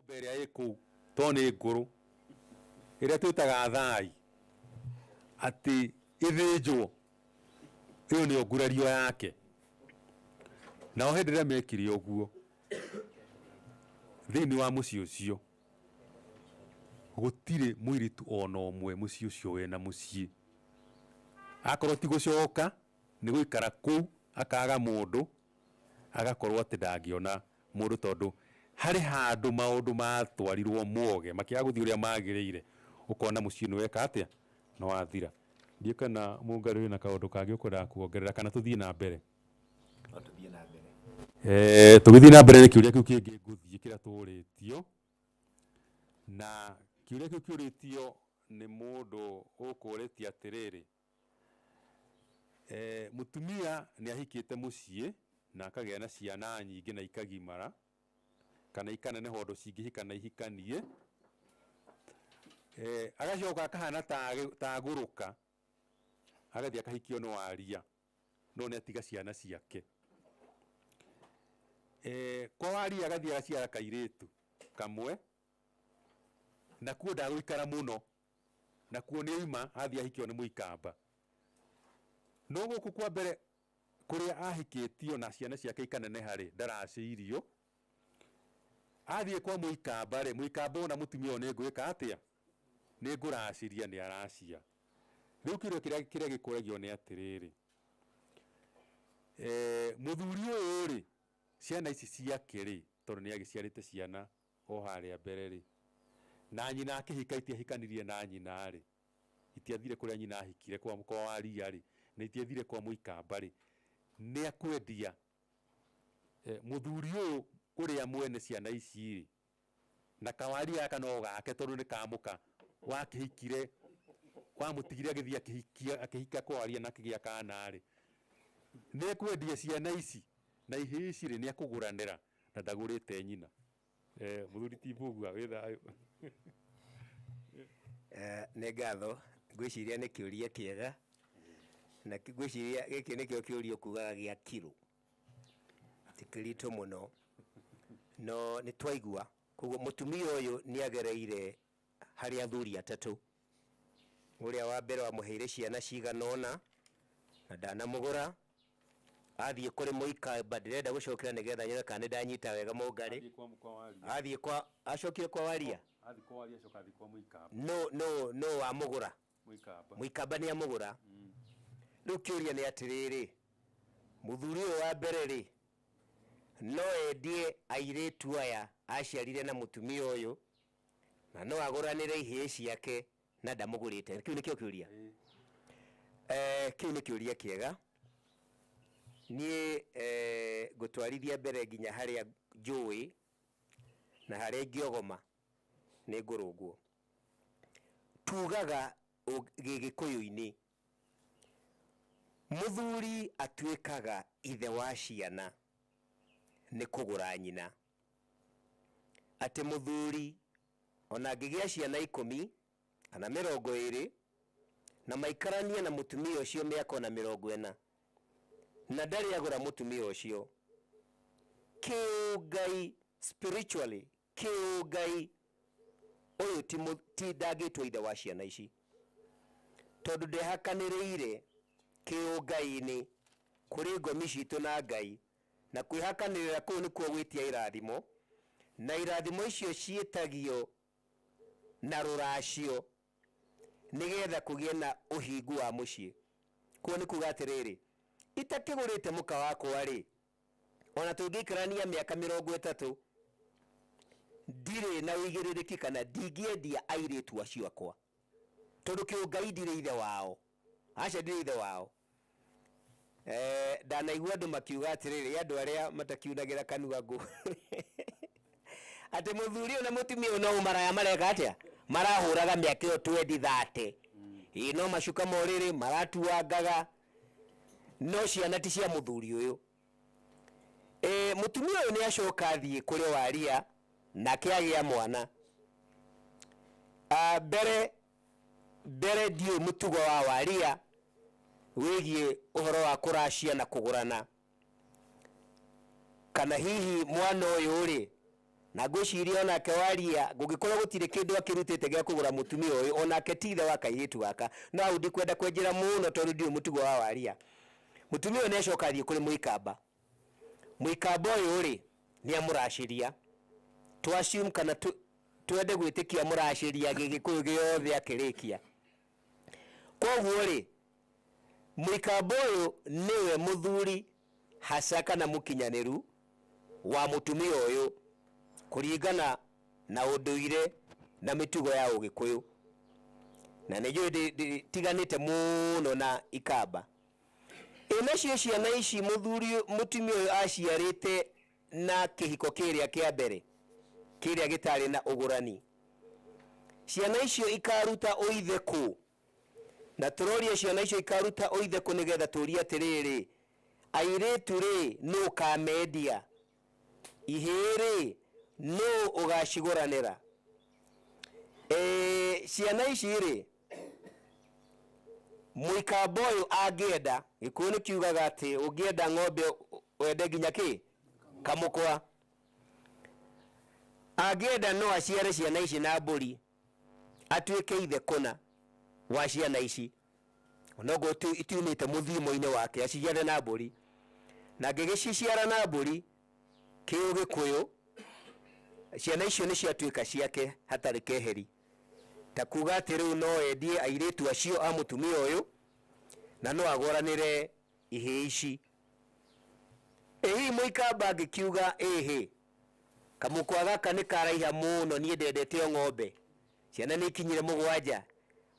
mbere iko tone nguru ira twitaga thai ati ithinjwo iyo ni ogurario yake na hindi ria mekire oguo thini wa muci ucio gutire mwiritu ona omwe muci ucio wena muci akorwo ti gucoka ni guikara ku akaga mundu agakorwo ati ndangiona mundu tondu hari handu maundu matwarirwo mwoge makiaga guthii uria magirire ukona muci ni weka atia no wathira ndie kana mungaru na kaundu kangi ukunda kuongerera kana tuthii na mbere tuthii na mbere tugithii na mbere ni kiuria kiu kingi nguthii kira turitio na kiuria kiu kiuritio ni mundu ukuritia atiriri mutumia ni ahikite mucie na akagea na ciana nyingi na ikagimara kana ikanene hondu cingihika na ihikanie agacoka akahana ta guruka agathii akahikio no waria no ni atiga ciana ciake kwa waria agathii agaciara kairitu kamwe na kuo ndaguikara muno na kuo ni ima athii ahikio ni muikamba no guku kwa mbere kuria ahikitio na ciana ciake ikanene hari ndaraciirio athii kwa muikamba ri muikamba ona mutumia one ngwika atia ni nguraciria ni aracia riu kiria gikuragio ni atiriri muthuri uyu ri ciana ici ciake ri tondu ni agiciarite ciana o haria mbere ri na nyina akihika itiahikanirie na nyina ri itiathire kuria nyina ahikire kwa waria ri na itiathire kwa muikamba ri ni akwendia muthuri uyu uria mwene ciana ici ri na kawaria aka no gake tondu ni kamuka wakihikire kwa mutigire agithii akihika kwaria na kigia kana ri ni kwendia ciana ici na ihi ici ri ni akuguranira na ndagurite nyina muthuri ti mbugua wi thayo nĩ ngatho ngwĩciria nĩ kĩũria kĩega na ngwĩciria gĩkĩ nĩkĩo kĩũria kugaga gĩa kiro ti kĩritũ mũno no nĩ twaigua koguo mũtumia ũyũ nĩ agereire harĩ athuri atatũ ũrĩa wa mbere wamũheire ciana cigana ũna na ndanamũgũra athiĩ kũrĩ mũikamba ndĩrenda gũcokera nĩgetha nyone kana ndanyita wega mũngarĩ athiĩ kwa acokire kwa waria no wamũgũra mũikamba nĩ amũgũra rĩu kĩũria nĩ atĩrĩrĩ mũthuri ũyũ wa mbere rĩ no endie airetu aya aciarire na mutumia uyu na no aguranire ihie ciake na ndamugurite. Kiu nikio kiuria kiu ni kiuria kiega nie gutwarithia mbere nginya haria njui na haria ngiogoma ni ngurungwo. Tugaga gigikuyu-ini muthuri atuikaga ithe wa ciana ni kugura nyina. Ati muthuri ona ngigia ciana 10 kana 20 na maikarania na mutumia ucio miaka na 40 na ndari agura mutumia ucio kiugai spiritually kiugai uyu ti ndagitwo ithe wa ciana ici tondu ndehakaniriire kiugai-ini kuri ngomi citu na Ngai na kwihakanirira kuu ni kuo gwitia irathimo na irathimo icio cietagio na ruracio nigetha kugie na uhingu wa mucii. Kuo ni kuga atiriri itakigurite muka wakwa ri ona tungikarania miaka 30 ndire na wigiririki kana ndingĩendia airitu acio akwa tondu kiungai ndire ithe wao. Aca ndire ithe wao. Ndanaigua andu makiuga atiriri andu aria matakiunagira kanua ngu ati muthuri na mutumia no maraya mareka atia marahuraga miaka 20-30 no macuka moriri maratuangaga no ciana ti cia muthuri uyu. Mutumia uyu ni acoka thie kuri waria na kiagia mwana. Mbere ndio mutugo wa waria wigie uhoro wa kuracia na kugurana kana hihi mwana uyu ri na ngwiciria onake waria gugikorwo gutire kindu akirutite gya kugura mutumia uyu onake tithe wa kairitu waka no audi kwenda kwenjera muno tondu ndio mutugo wa waria. Mutumia uyu ni acoka thie kuri muikamba. Muikamba uyu ri ni amuraciria twashium kana twende gwitikia muraciria gigikuyu giothe akirikia. Koguo ri muikamba uyu niwe muthuri hasa kana mukinyaniru wa mutumia uyu kuringana na unduire na mitugo ya ugikuyu na nijo tiganite muno na ikamba. Inacio ciana ici mutumia uyu aciarite na kihiko kiria kia mbere kiria gitari na ugurani. Ciana icio ikaruta uithe ku na turoria ciana icio ikaruta uithe ku nigetha turia atiriri airetu ri no kamendia ihiri no ugaciguranira. Ciana ici ri muikamba uyu angienda gikuyu ni kiugaga ati ungienda ng'ombe wende nginya ki kamukwa. Angienda no aciare ciana ici na mburi atuike ithe kuna wa ciana ici onogo itiunite muthimo-ini wake aciare na mburi na ngigiciciara na mburi kiu gikuyu ciana icio ni ciatuika ciake hatari keheri. Ta kuga ati riu no endie airitu acio a mutumia uyu na no agoranire ihii ici. Ehi muikamba ngikiuga ehe kamukwa gaka ni karaiha muno nie ndendete ng'ombe ciana ni kinyire 7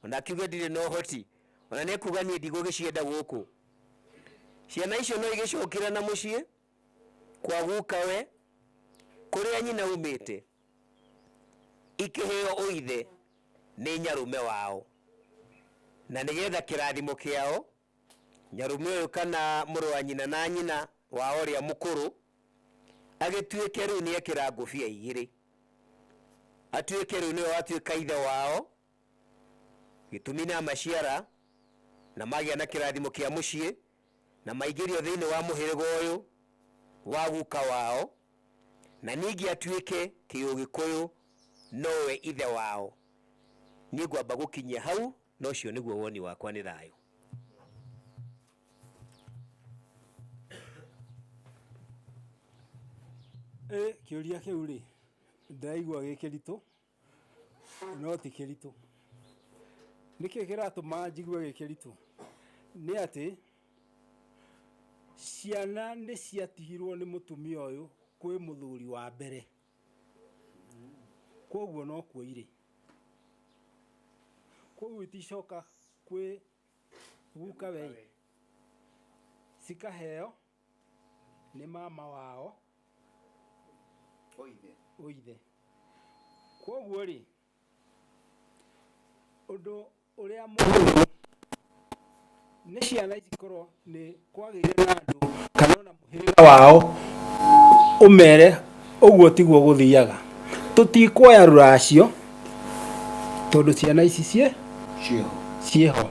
ona kiuga ndire no hoti ona ne kuga nie ndigugicienda guku. Ciana icio no igicokira na mucii kwa gukawe kuria nyina umite ikiheo uithe ni nyarume wao na nigetha kirathimo kiao nyarume uyu kana muru wa nyina na nyina wa oria mukuru agituike riu ni ekira ngufia igiri atuike riu ni atuika ithe wao gitumi na maciara na magia na kirathimo kia mucii na maigirio thiini wa muhirigo uyu wa guka wao na ningi atuike kiugikuyu nowe ithe wao. Ni ngwamba gukinyia hau no cio niguo woni wakwa ni thayo. Kiuria kiu ri ndaigua gikiritu no ti kiritu. Niki kiratuma njigue gikiritu ni ati ciana nĩ ciatigirwo nĩ mũtumia ũyũ kwĩ mũthuri wa mbere, koguo no kuo irĩ, koguo iticoka kwĩ guka wei, cikaheo nĩ mama wao ũithe. Koguo rĩ, ũndũ ũrĩa mũhũthũ nĩ ciana ici korwo nĩ kwagĩire na andũ kana ona mũhĩrĩga wao ũmere ũguo tiguo gũthiaga. Tũtikuoya rũracio tondũ ciana ici ciĩho,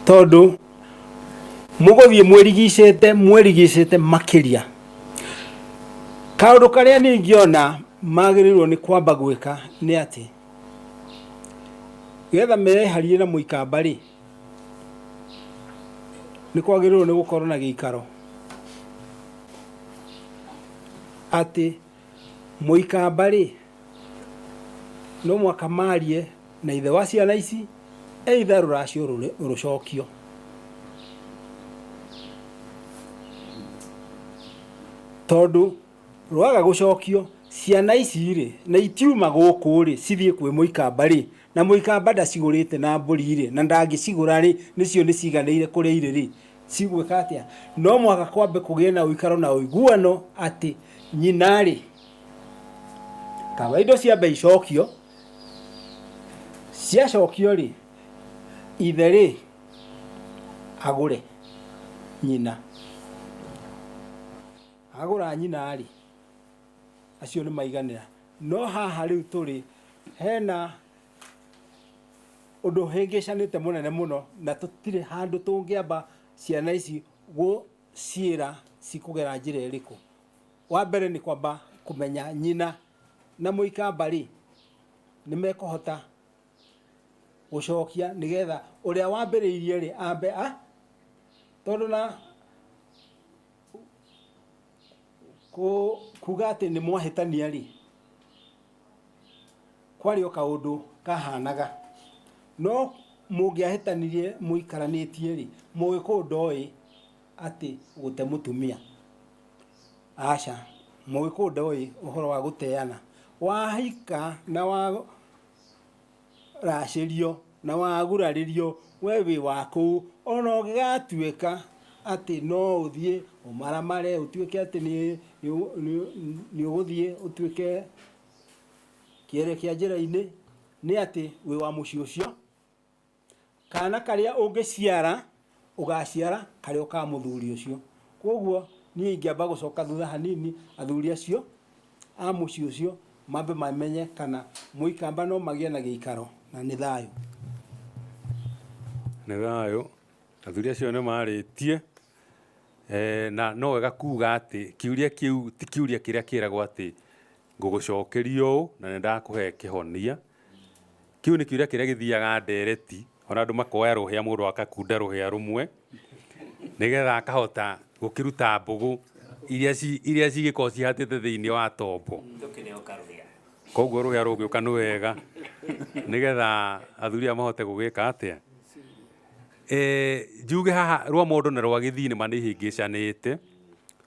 tondũ mũgũthiĩ mwĩrigicĩte makĩria. Kaũndũ karĩa niĩ ingĩona magĩrĩirwo nĩ kwamba gwĩka nĩ atĩ, getha meyeherie na mũikamba rĩ, nĩ kwagĩrĩirwo nĩ gũkorwo na gĩikaro atĩ mũikamba rĩ, no mũhaka marie na ithe wa ciana ici, either rũracio rũcokio. Tondũ rwaga gũcokio, ciana ici rĩ, na itiuma gũkũ rĩ, cithiĩ kwĩ mũikamba rĩ, na mũikamba ndacigũrĩte na mbũri rĩ, na ndangĩcigũra rĩ, nĩcio nĩ ciganĩire kũrĩa irĩ rĩ, cigwĩka atĩa? No mũhaka kwambe kũgĩe na ũikaro na ũiguano atĩ nyina rĩ, kaba indo ciambe icokio, ciacokio rĩ, ithe rĩ, agũre nyina. Agũra nyina rĩ, acio nĩ maiganĩra. No haha rĩu tũrĩ, hena ũndũ ũhĩngĩcanĩte mũnene mũno, na tũtirĩ handũ tũngĩamba ciana ici gũciĩra cikũgera njĩra ĩrĩkũ. Wa mbere nĩ kwamba kũmenya nyina na mũikamba rĩ, nĩ mekũhota gũcokia, nĩgetha ũrĩa wambĩrĩirie rĩ, ambe tondũ na kuga atĩ nĩ mwahĩtania rĩ, kwarĩ o kaũndũ kahanaga. No mũngĩahĩtanirie mũikaranĩtie rĩ, Mũgĩkũyũ ndoĩ atĩ gũte mũtumia. Aca, Mũgĩkũyũ ndoĩ ũhoro wa gũteana. Wahika na waracĩrio na wagurarĩrio, we wĩ wa kũu, ona ũngĩgatuĩka atĩ no ũthiĩ ũmaramare, ũtuĩke atĩ nĩ ũgũthiĩ ũtuĩke kĩere kĩa njĩra-inĩ, nĩ atĩ wĩ wa mũciĩ ũcio. Kana karĩa ũngĩciara, ũgaciara karĩ o ka mũthuri ũcio. Koguo niĩ ingĩamba gũcoka thutha hanini, athuri acio a mũciĩ ũcio mambe mamenye kana mũikamba no magĩe na gĩikaro na nĩ thayũ. Nĩ thayũ, athuri acio nĩ marĩtie, na no wega kuga atĩ kiũria kĩu ti kiũria kĩrĩa kĩragwo atĩ ngũgũcokeria ũũ na nĩ ndakũhe kĩhonia. Kĩu nĩ kiũria kĩrĩa gĩthiaga ndereti, ona andũ makoya rũhĩa, mũndũ akakunda rũhĩa rũmwe, nĩgetha akahota gũkĩruta mbũgũ iria cigĩkorwo cihatĩte thĩinĩ wa tombo. Koguo rũhĩa rũgĩũka nĩ wega, nĩgetha athuri aya mahote gũgĩka atĩa. Njuge haha rwa mũndũ na rwa gĩthii nĩma nĩihĩngĩcanĩte,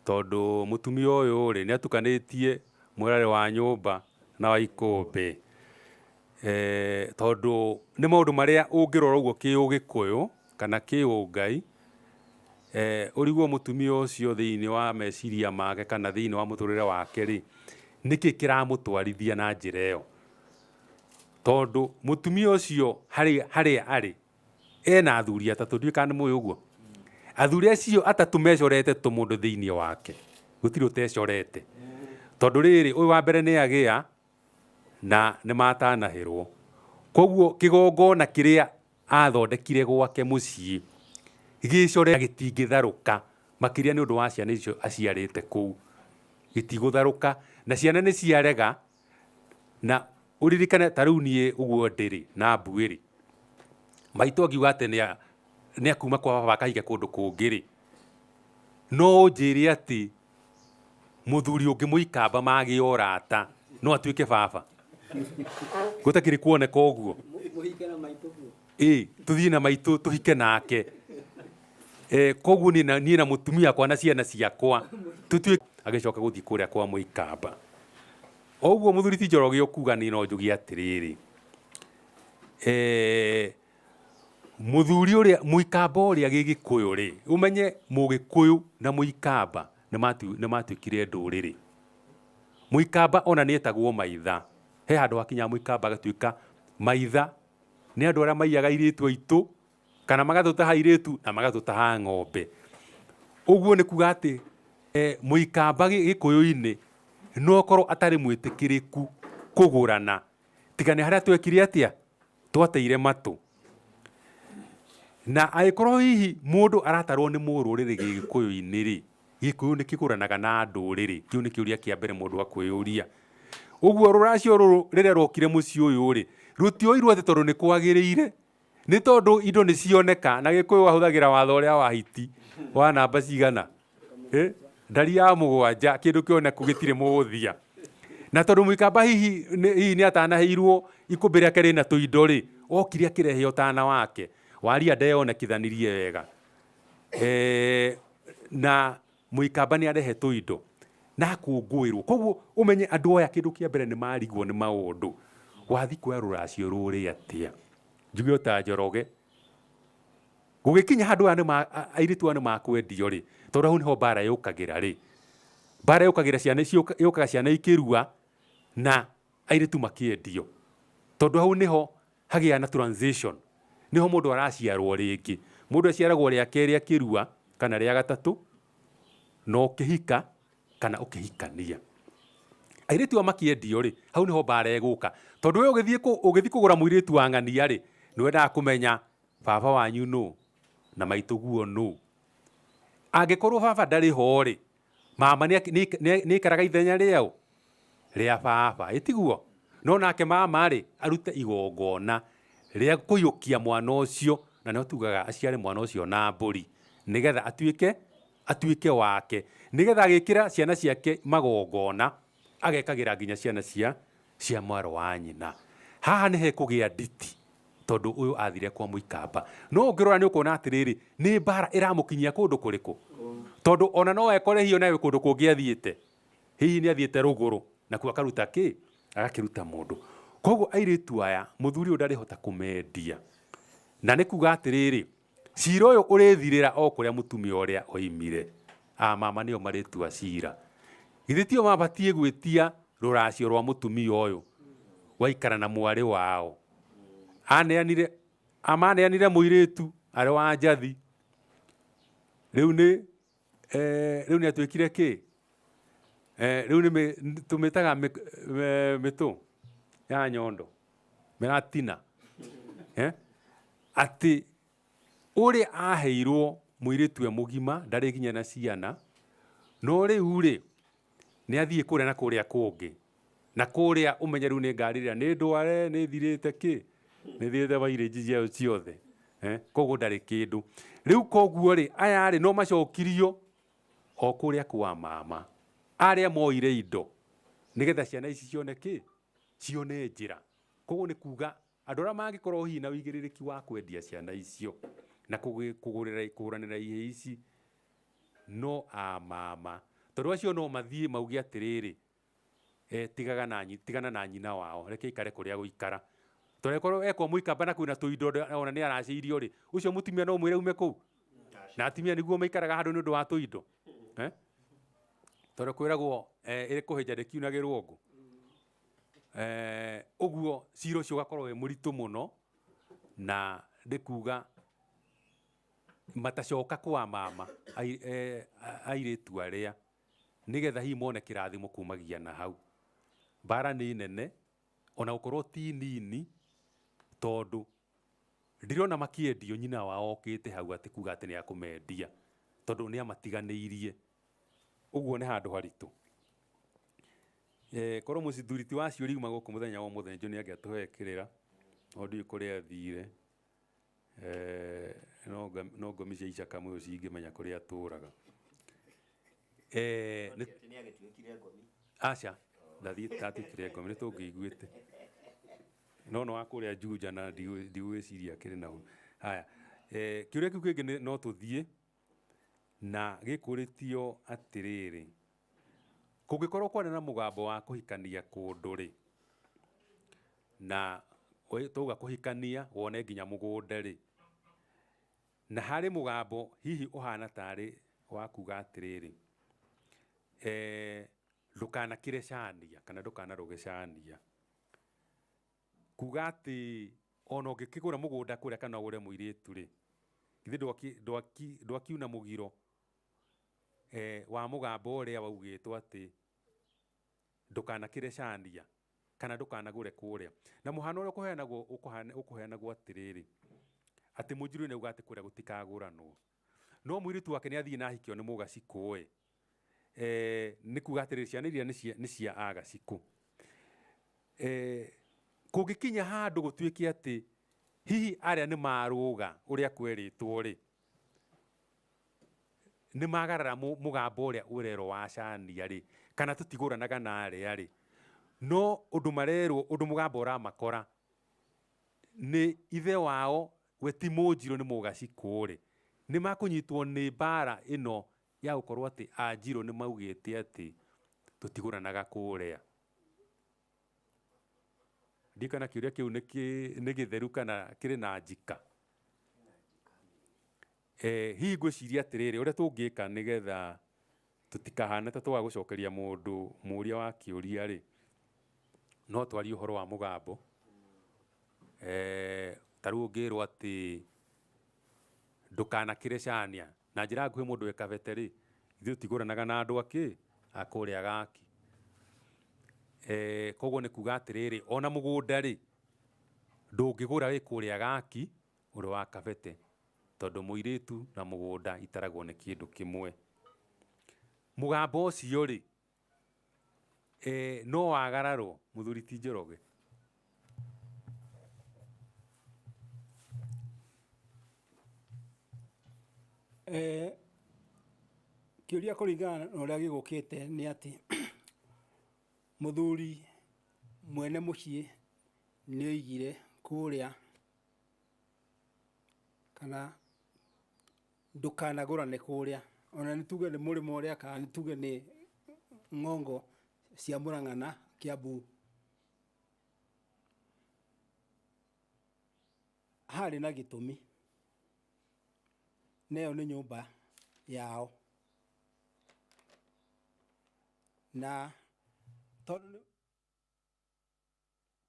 tondũ mũtumia ũyũ rĩ, nĩ atukanĩtie mwĩrare wa nyũmba na wa ikũmbĩ. Tondũ nĩ maũndũ marĩa ũngĩrora ũguo kĩũgĩkũyũ kana kĩũngai, ũrigwo mũtumia ũcio thĩinĩ wa meciria make kana thĩinĩ wa mũtũrĩre wake rĩ, nĩkĩ kĩramũtwarithia na njĩra ĩyo. Tondũ mũtumia ũcio harĩa arĩ, ena athuri atatũ, ndiũĩ kana nĩ mũĩ ũguo. Athuri acio atatũ mecorete tũmũndũ thĩinĩ wake, gũtirĩ ũtecorete. Tondũ rĩrĩ, ũyũ wa mbere nĩ agĩa na nĩ matanahĩrwo. Koguo kĩgongona kĩrĩa athondekire gwake mũciĩ gĩcore gĩtingĩtharũka, makĩria nĩ ũndũ wa ciana icio aciarĩte kũu, gĩtigũtharũka. Na ciana nĩ ciarega, na ũririkane ta rĩu niĩ ũguo ndĩrĩ na mbuĩrĩ, maitũ angiuga atĩ nĩ akuma kwa baba akahika kũndũ kũngĩ rĩ, no njĩre atĩ mũthuri ũngĩ mũikamba magĩe ũrata no atuĩke baba. Gũtakĩrĩ kuoneka ũguo. Tũthiĩ na maitũ tũhike nake. koguo niĩ na mũtumia kwa na ciana ciakwa tutue agĩcoka gũthiĩ kũrĩa kwa Mũikamba. Oguo mũthuri ti Njoroge ũkuga nĩ no njugie atĩrĩrĩ, mũthuri ũrĩa Mũikamba ũrĩa Gĩgĩkũyũ rĩ, ũmenye Mũgĩkũyũ na Mũikamba nĩ matuĩkire ndũrĩrĩ. Mũikamba ona nĩ etagwo maitha, he handũ hakinya Mũikamba agatuĩka maitha, nĩ andũ arĩa maiyaga airĩtu aitũ kana magatũtaha airĩtu na magatũtaha ng'ombe. Ũguo nĩ kuga atĩ Mũikamba Gĩkũyũ-inĩ no korwo atarĩ mwĩtĩkĩrĩku kũgũrana, tiga nĩ harĩa twekire atĩa, twateire matũ. Na agĩkorwo hihi mũndũ aratarwo nĩ mũrũrĩrĩ Gĩgĩkũyũ-inĩ rĩ, Gĩkũyũ nĩ kĩgũranaga na ndũrĩrĩ, kĩu nĩ kĩũria kĩa mbere mũndũ akwĩyũria. Ũguo rũracio rũrũ rĩrĩa rokire mũciĩ ũyũ rĩ, rũtioirwo atĩ tondũ nĩ kwagĩrĩire, nĩ tondũ indo nĩ cioneka na Gĩkũyũ ahũthagĩra watho ũrĩa wa hiti wa namba cigana, ndari ya mũgwanja, kĩndũ kĩoneku gĩtirĩ mũthia. Na tondũ Mũikamba hihi nĩ atanaheirwo ikũmbĩ rĩake rĩna tũindo rĩ, okire akĩrehe ũtana wake, waria ndeyonekithanirie wega. Na Mũikamba nĩ arehe tũindo na kũngũĩrwo. Koguo ũmenye andũ aya kĩndũ kĩa mbere nĩ marigwo nĩ maũndũ. Wathiĩ kuoya rũracio rũrĩ atĩa, njuge ta Njoroge, gũgĩkinya handũ airĩtu aya nĩ makwendio rĩ, tondũ hau nĩho mbara yũkagĩra rĩ, mbara yũkagĩra ciana icio, yũkaga ciana ikĩrua na airĩtu makĩendio, tondũ hau nĩho hagĩa na transition, nĩho mũndũ araciarwo rĩngĩ. Mũndũ aciaragwo rĩa kerĩ akĩrua kana rĩa gatatũ, no ũkĩhika kana ũkĩhikania. Airĩtu aya makĩendio rĩ, hau nĩho mbara ĩgũka, tondũ we ũgĩthiĩ kũgũra mũirĩtu wa ng'ania rĩ, nĩ wendaga kũmenya baba wanyu nũ na maitũguo nũ. Angĩkorwo baba ndarĩ ho rĩ, mama nĩ ikaraga ithenya rĩao rĩa baba, ĩtiguo. No nake mama rĩ, arute igongona rĩa kũiyũkia mwana ũcio, na nĩho tugaga aciare mwana ũcio na mbũri, nĩgetha atuĩke wake, nĩgetha agĩkĩra ciana ciake magongona agekagĩra nginya ciana cia mwarĩ wa nyina. Haha nĩ hekũgĩa nditi, tondũ ũyũ athire kwa Mũikamba. No ũngĩrora nĩ ũkuona atĩrĩrĩ, nĩ mbara ĩramũkinyia kũndũ kũrĩkũ, tondũ ona no ekore hihi nawe kũndũ kũngĩ athiĩte, hihi nĩ athiĩte rũgũrũ, nakuo akaruta kĩ, agakĩruta mũndũ. Koguo airĩtu aya mũthuri ũyũ ndarĩhota kũmendia, na nĩ kuga atĩrĩrĩ, cira ũyũ ũrĩthirĩra o kũrĩa mũtumia ũrĩa oimire. Mama nĩo marĩtua cira, githĩ tio mabatiĩ gwĩtia rũracio rwa mũtumia ũyũ waikara na mwarĩ wao, amaneanire mũirĩtu arĩ wa njathi, rĩu nĩ atuĩkire kĩ, rĩu tũmĩtaga mĩtũ ya nyondo, mĩratina, atĩ ũrĩa aheirwo mũirĩtu mũgima ndarĩ nginya na ciana, no rĩu rĩ nĩ athiĩ kũrĩa na kũrĩa kũngĩ, na kũrĩa ũmenye rĩu nĩ ngarĩrĩra nĩ ndware nĩ thirĩte kĩ, nĩ thirĩte bairĩnji ciao ciothe, koguo ndarĩ kĩndũ. Rĩu koguo rĩ, aya rĩ no macokirio o kũrĩa kwa mama, arĩa moire indo, nĩgetha ciana ici cione kĩ, cione njĩra. Koguo nĩ kuga andũ arĩa mangĩkorwo hihi na ũigĩrĩrĩki wa kwendia ciana icio na kũgũranĩra ihĩ ici, no mama, tondũ acio no mathiĩ mauge atĩrĩrĩ, tigana na nyina wao, reke ikare kũrĩa gũikara. Tondũ korwo ekwo Mũikamba na kwĩna tũindo ona nĩ aracĩirio rĩ, ũcio mũtumia no mwĩre ume kũu, na atumia nĩguo maikaraga handũ nĩ ũndũ wa tũindo, tondũ kwĩragwo ĩrĩ kũhĩnja ndĩkiunagĩrwo ngũ. Ũguo cira ũcio ũgakorwo wĩ mũritũ mũno, na ndĩkuga matacoka kwa mama airĩtu arĩa, nĩgetha hihi mone kĩrathimo kumagia na hau. Mbara nĩ nene, ona gũkorwo ti nini, tondũ ndirona makĩendio nyina wao okĩte hau atĩ kuga atĩ nĩ akũmendia, tondũ nĩ amatiganĩirie. Ũguo nĩ handũ haritũ. Korwo mũthuri ti wacio riuma gũkũ mũthenya wa mũthenya nĩ angĩatũhekĩrĩra, no ndiũĩ kũrĩa athire, no ngomi cia Icaka mũyũ cingĩmenya kũrĩa atũraga. Aca ndathiĩte ngomi, nĩ tũngĩiguĩte, no wa kũrĩa Juja na ndigwĩciria akĩrĩ na haya. Kĩũria kĩu kĩngĩ no tũthiĩ na gikuritio atiriri kungikorwo kwana na mugambo wa kuhikania kundu ri na tuga kuhikania wone nginya mugunda ri na hari mugambo hihi uhana tari wa kuga atiriri ndukana kirecania kana ndukana rugecania kuga ati ona ungikigura mugunda kuria kana ugure muiritu ri githi ndwakiuna mugiro wa mugambo uria waugitwo ati ndukana kirecania kana ndukanagure kuria na muhano uria ukuheanagwo atiriri ati mujiru ni uga ati kuria gutikaguranwo no muiritu wake ni athii na ahikio ni mugaciku ni kuga atiriri ciana iria ni cia agaciku kungikinya handu gutuike ati hihi aria ni maruga uria kweritwo ri ni magarara mugambo uria urero wa cania ri kana tutiguranaga na aria ri no undu marerwo undu mugambo uramakora ni ithe wao we ti Mujiru ni mugaciku ri ni makunyitwo ni bara ino ya gukorwo ati Ajiru ni maugite ati tutiguranaga kuria ndikana kiuria kiu ni githeru kana kiri na njika hihi ngwiciria atiriri uria tungika nigetha tutikahana ta twa gucokeria mundu muria wa kiuria ri no twari uhoro wa mugambo taru ngirwo ati ndukana kirecania na njira nguhi mundu wekavete ri ithu tiguranaga na andu aki akuria gaki koguo ni kuga atiriri ona mugunda ri ndungigura wi kuria gaki uri wa kavete tondu muiritu na mugunda itaragwo ni kindu kimwe mugambo ucio ri no wagararwo muthuri ti Njoroge kiuria kuringana na uria gigukite ni ati muthuri mwene mucii ni oigire kuria kana ndukanagurane kuria ona nituge ni murimo uria kana nituge ni ngongo cia Murang'ana Kiambu hari na gitumi neo ni nyumba yao na tondu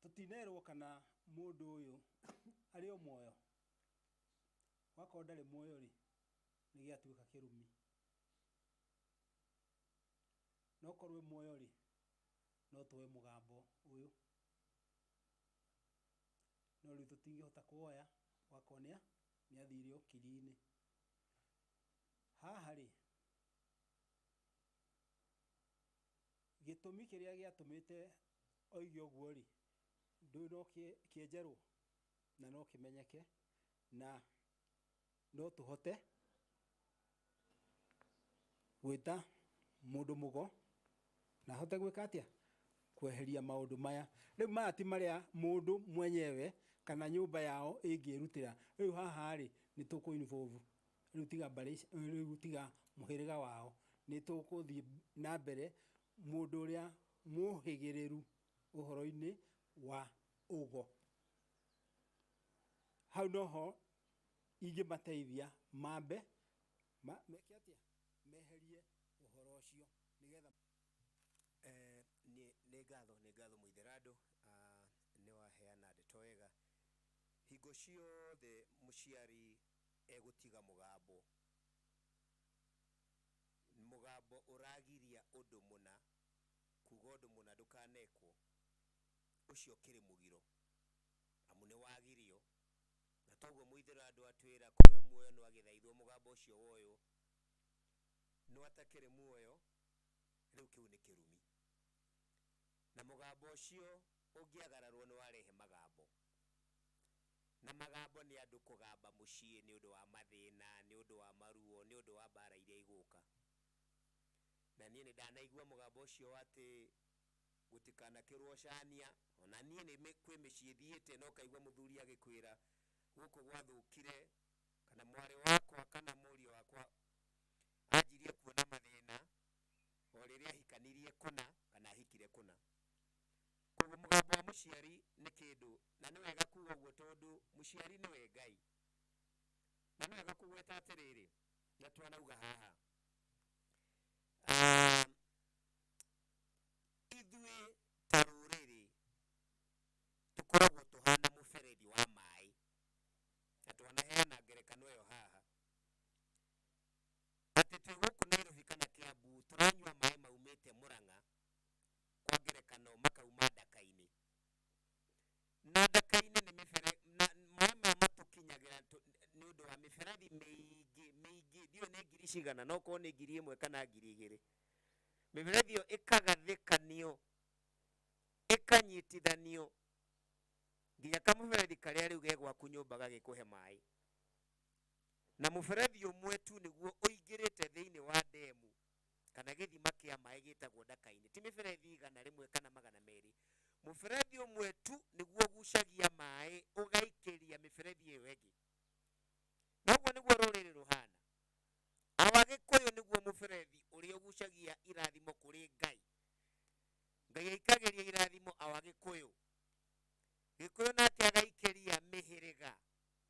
tutinerwo kana mundu uyu ari o muoyo wakorwo ndari muoyo ri ni giatuika kirumi no korwo muoyo ri no tuwe mugambo uyu no riu tutingihota kuoya wakonia ni athire okiri-ini haha ri gitumi kiria giatumite oige uguo ri no kienjerwo na no kimenyeke na no tuhote gwita mundu mugo na hote gwika atia kweheria maundu maya riu maya ti maria mundu mwenyewe kana nyumba yao ingirutira riu haha ri ni tuku involve riu tiga bari riu tiga muhiriga wao ni tukuthii na mbere mundu uria muhigiriru uhoro-ini wa ugo hau noho ingimateithia mambe meke atia meherie uhoro ucio nigetha ni ngatho muitherado ni waheana ndeto wega hingo ciothe muciari egutiga mugambo uragiria undu muna kuga undu muna ndukanekwo ucio kiri mugiro amu ni wagirio na toguo muitherado atwira korwe muoyo no agithaithwo mugambo ucio woyo no atakiri muoyo riu kiu ni kirumi na mugambo ucio ungiagararwo ni warehe magambo na magambo ni andu kugamba mucii ni undu wa mathina ni undu wa maruo ni undu wa bara iria iguka na nie ni ndanaigua mugambo ucio ati gutikana kirwo cania ona nie ni kwi micii thiite no kaigua muthuri agikwira guku gwathukire kana mwari wakwa kana murio wakwa ahikanĩrie kũna kana ahikire kũna. Koguo mũgambo wa mũciari nĩ kĩndũ, na nĩ wega kuga ũguo tondũ mũciari nĩwe Ngai. Na nĩ wega kũgweta atĩrĩrĩ, na twanauga haha, ithuĩ ta rũrĩrĩ tũkoragwo tũhana mũberethi wa maĩ, na twanaheana ngerekano ĩyo haha, atĩ twĩ gũkũ Nairobi kana Kiambu tũranyua maĩ maumĩte Mũrang'a kwa ngerekano makauma ndaka-inĩ, na ndaka-inĩ nĩ maĩ maya matũkinyagĩra nĩ ũndũ wa mĩberethi mĩingĩ, ndiũĩ nĩ ngiri cigana, no korwo nĩ ngiri 1 kana ngiri 2. Mĩberethi ĩyo ĩkagathĩkanio, ĩkanyitithanio, nginya kamũberethi karĩa rĩu ge gwaku nyũmba gagĩkũhe maĩ. Na mũberethi ũmwe tu nĩguo ũingĩrĩte thĩinĩ wa ndemu kana gĩthima kĩa maĩ gĩtagwo ndaka-inĩ, ti mĩberethi 100 kana 200. Mũberethi ũmwe tu nĩguo ũgucagia maĩ ũgaikĩria mĩberethi ĩyo ĩngĩ. Noguo nĩguo rũrĩrĩ rũhana. Awagĩkũyũ nĩguo mũberethi ũrĩa ũgucagia irathimo kũrĩ Ngai. Ngai aikagĩria irathimo Awagĩkũyũ. Gĩkũyũ nake agaikĩria mĩhĩrĩga.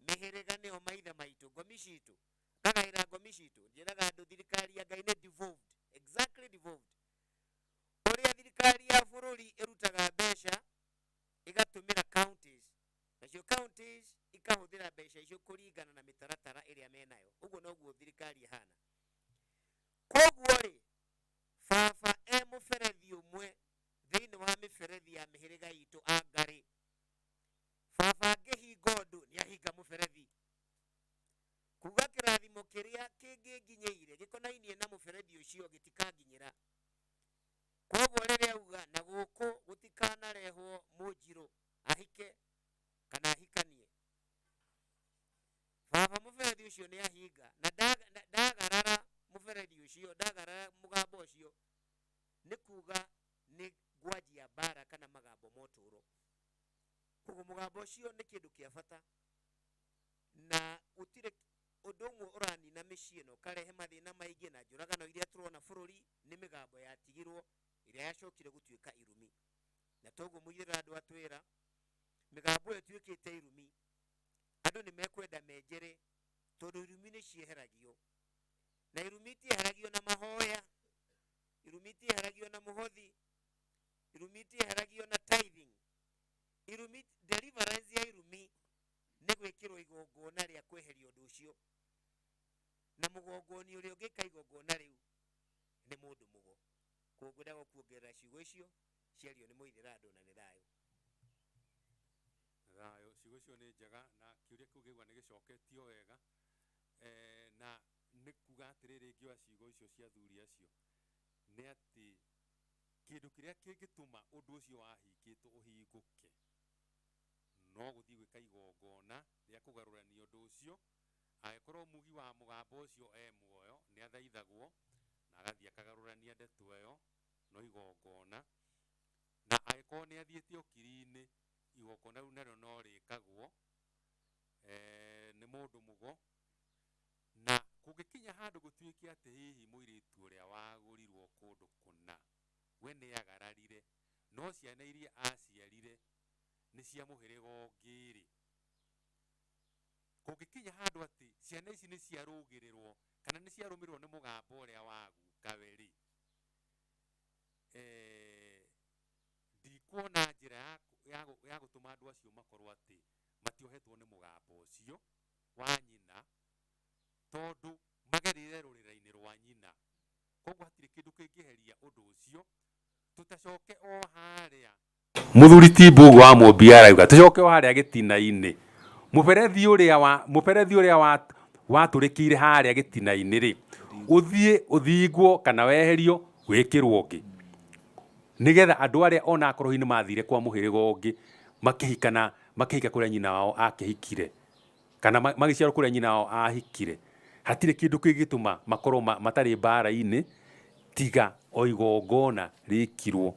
Mĩhĩrĩga nĩo maithe maitũ, ngomi citũ. Kagaĩra ngomi citũ. Njĩraga andũ thirikari ya Ngai nĩ devolved. Exactly devolved. Ũrĩa thirikari ya bũrũri ĩrutaga mbeca ĩgatũmĩra counties. Nacio counties ikahũthĩra mbeca icio kũringana na mĩtaratara ĩrĩa menayo. Ũguo noguo thirikari ihana. Koguo rĩ, baba mũberethi ũmwe thĩinĩ wa mĩberethi ya mĩhĩrĩga itũ Ngarĩ. Baba angĩhinga ũndũ nĩ ahinga mũberethi. Kuga kĩrathimo kĩrĩa kĩngĩnginyĩire gĩkonainie na mũberethi ũcio gĩtikanginyĩra. Koguo rĩrĩa auga na gũkũ gũtikanarehwo Mũnjirũ ahike kana ahikanie, baba mũberethi ũcio nĩ ahinga, na ndagarara mũberethi ũcio, ndagarara mũgambo ũcio, nĩ kuga nĩ ngwanjia mbara kana magambo motũro. Koguo mũgambo ũcio nĩ kĩndũ kĩa bata, na gũtirĩ ũndũ ũmwe ũranina mĩciĩ ĩno karehe mathĩna maingĩ na njũragano iria tũrona bũrũri nĩ mĩgambo yatigirwo ĩrĩa yacokire gũtuĩka irumi. Na toguo mũithĩra andũ atwĩra mĩgambo ĩyo ĩtuĩkĩte irumi, andũ nĩ mekwenda menjere tondũ irumi nĩ cieheragio, na irumi itieheragio na mahoya, irumi itieheragio na mũhothi, irumi itieheragio na tithing. Irumi, deliverance ya irumi nĩ gwĩkĩrwo igongona rĩa kweheria ũndũ ũcio, na mũgongoni ũrĩa ũngĩka igongona rĩu nĩ mũndũ mũgo. Koguo ndaga kuongerera ciugo icio, ciario nĩ mũithĩra andũ na nĩ thayũ. Thayũ, ciugo icio nĩ njega na kĩũria kĩu gĩgua nĩ gĩcoketio wega, na nĩ kuga atĩrĩrĩ ngĩoya ciugo icio cia athuri acio nĩ atĩ kĩndũ kĩrĩa kĩngĩtũma ũndũ ũcio wahingĩtwo ũhingũke no gũthiĩ gwĩka igongona rĩa kũgarũrania ũndũ ũcio. Angĩkorwo mugi wa mũgambo ũcio muoyo nĩ athaithagwo na agathiĩ akagarũrania ndeto ĩyo no igongona, na angĩkorwo nĩ athiĩte ũkiri-inĩ igongona rĩu narĩo no rĩkagwo nĩ mũndũ mũgo. Na kũngĩkinya handũ gũtuĩke atĩ hihi mũirĩtu ũrĩa wagũrirwo kũndũ kũna we nĩ agararire, no ciana iria aciarire nĩ cia mũhĩrĩga ũngĩ-rĩ, kũngĩkinya handũ atĩ ciana ici nĩ ciarũgĩrĩrwo kana nĩ ciarũmĩrĩrwo nĩ mũgambo ũrĩa waguka we-rĩ, ndikuona njĩra ya gũtũma andũ acio makorwo atĩ matiohetwo nĩ mũgambo ũcio wa nyina, tondũ magerire rũrĩra-inĩ rwa nyina. Koguo hatirĩ kĩndũ kĩngĩheria ũndũ ũcio, tũtacoke o harĩa Mũthuri ti Mbũgua wa Mũmbi arauga tũcoke o harĩa gĩtina-inĩ. Mũberethi ũrĩa watũrĩkĩire harĩa gĩtina-inĩ-rĩ, ũthiĩ ũthingwo kana weherio wĩkĩrwo ũngĩ, nĩgetha andũ arĩa ona akorwo hihi nĩ mathire kwa mũhĩrĩga ũngĩ makĩhika kũrĩa nyina wao akĩhikire kana magĩciarwo kũrĩa nyina wao ahikire, hatirĩ kĩndũ kĩngĩtũma makorwo matarĩ mbara-inĩ tiga o igongona rĩkirwo,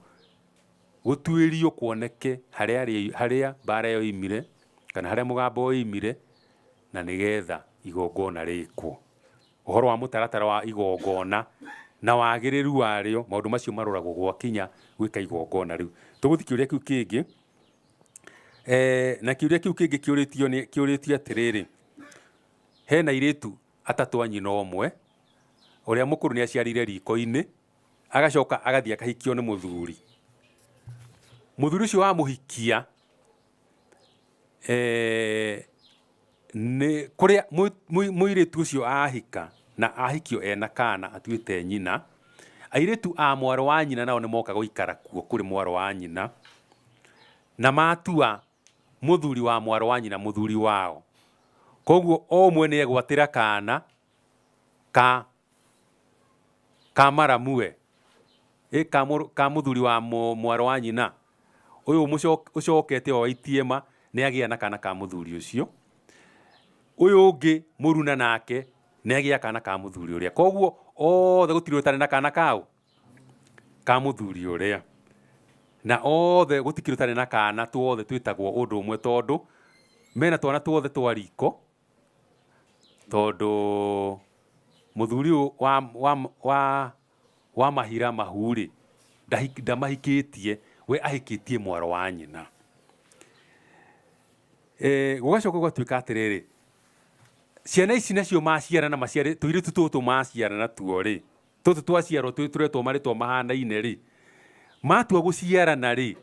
gũtuĩrio kuoneke harĩa mbara ĩyo imire kana harĩa mũgambo woimire, na nĩgetha igongona rĩkwo. Ũhoro wa mũtaratara wa igongona na wagĩrĩru warĩo, maũndũ macio maroragwo gwakinya gwĩka igongona rĩu. Tũgũthiĩ kĩũria kĩu kĩngĩ. Na kĩũria kĩu kĩngĩ kĩũrĩtio atĩrĩrĩ, hena airĩtu atatũ a nyina ũmwe, ũrĩa mũkũrũ nĩ aciarire riko-inĩ, agacoka agathiĩ akahikio nĩ mũthuri. Mũthuri ũcio wa mũhikia nĩ kũrĩa mũirĩtu ũcio ahika na ahikio ena kana atuĩte nyina, airĩtu a mwaro wa nyina nao nĩ moka gũikara kuo kũrĩ mwaro wa nyina, na matua mũthuri wa mwaro wa nyina mũthuri wao. Koguo o ũmwe nĩ egwatĩra kana ka maramue ka mũthuri wa mwaro wa nyina. Ũyũ ũcokete o itiema nĩ agĩa na kana ka mũthuri ũcio. Ũyũ ũngĩ mũruna nake nĩ agĩa kana ka mũthuri ũrĩa. Koguo othe gũtirĩ ũtarĩ na kana kao ka mũthuri ũrĩa. Na othe gũtikĩrĩ ũtarĩ na kana, tuothe twĩtagwo ũndũ ũmwe tondũ mena twana tuothe twa riko, tondũ mũthuri wa mahira mahurĩ ndamahikĩtie, we ahikĩtie mwaro wa nyina. Gũgacoka gũgatuĩka atĩrĩrĩ, ciana ici nacio maciarana tũirĩtu tũtũ maciarana tuo-rĩ, tũtũ twaciarwo tũretwo marĩtwa mahanaine-rĩ, matua gũciarana-rĩ,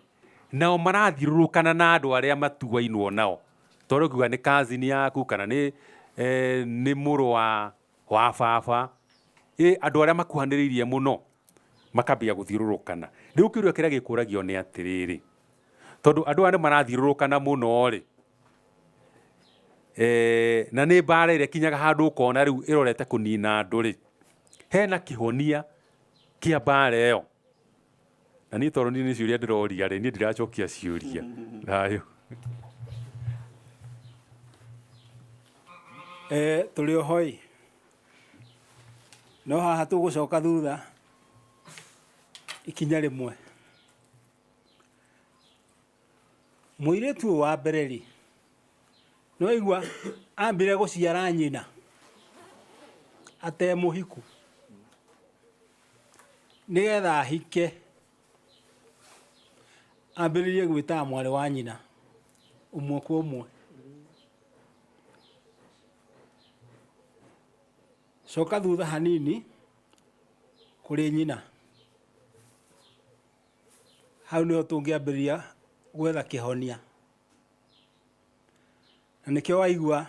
nao marathiũrũrũkana na andũ arĩa matuainwo nao. Tondũ kuga nĩ cousin yaku kana nĩ mũrũ wa baba, andũ arĩa makuhanĩrĩirie mũno makambia gũthiũrũrũkana. Rĩu kĩũria kĩrĩa gĩkũragio nĩ atĩrĩrĩ, tondũ andũ arĩa marathiũrũrũkana mũno-rĩ, na nĩ mbara ĩrĩa kinyaga handũ ũkona rĩu ĩrorete kũnina andũ-rĩ, hena kĩhonia kĩa mbara ĩyo. Na niĩ tondũ niĩ nĩ ciũria ndĩroria-rĩ, niĩ ndiracokia ciũria. Thayũ. Tũrĩ oho-ĩ, no haha tũgũcoka thutha ikinya rĩmwe. Mũirĩtu ũyũ wa mbere-rĩ, nĩ waigua ambire gũciara nyina ate mũhiku, nĩgetha ahike ambĩrĩrie gwĩtaga mwarĩ wa nyina ũmwe kwa ũmwe. Coka thutha hanini kũrĩ nyina, hau nĩho tũngĩambĩrĩria gwetha kĩhonia. Na nĩkĩo waigua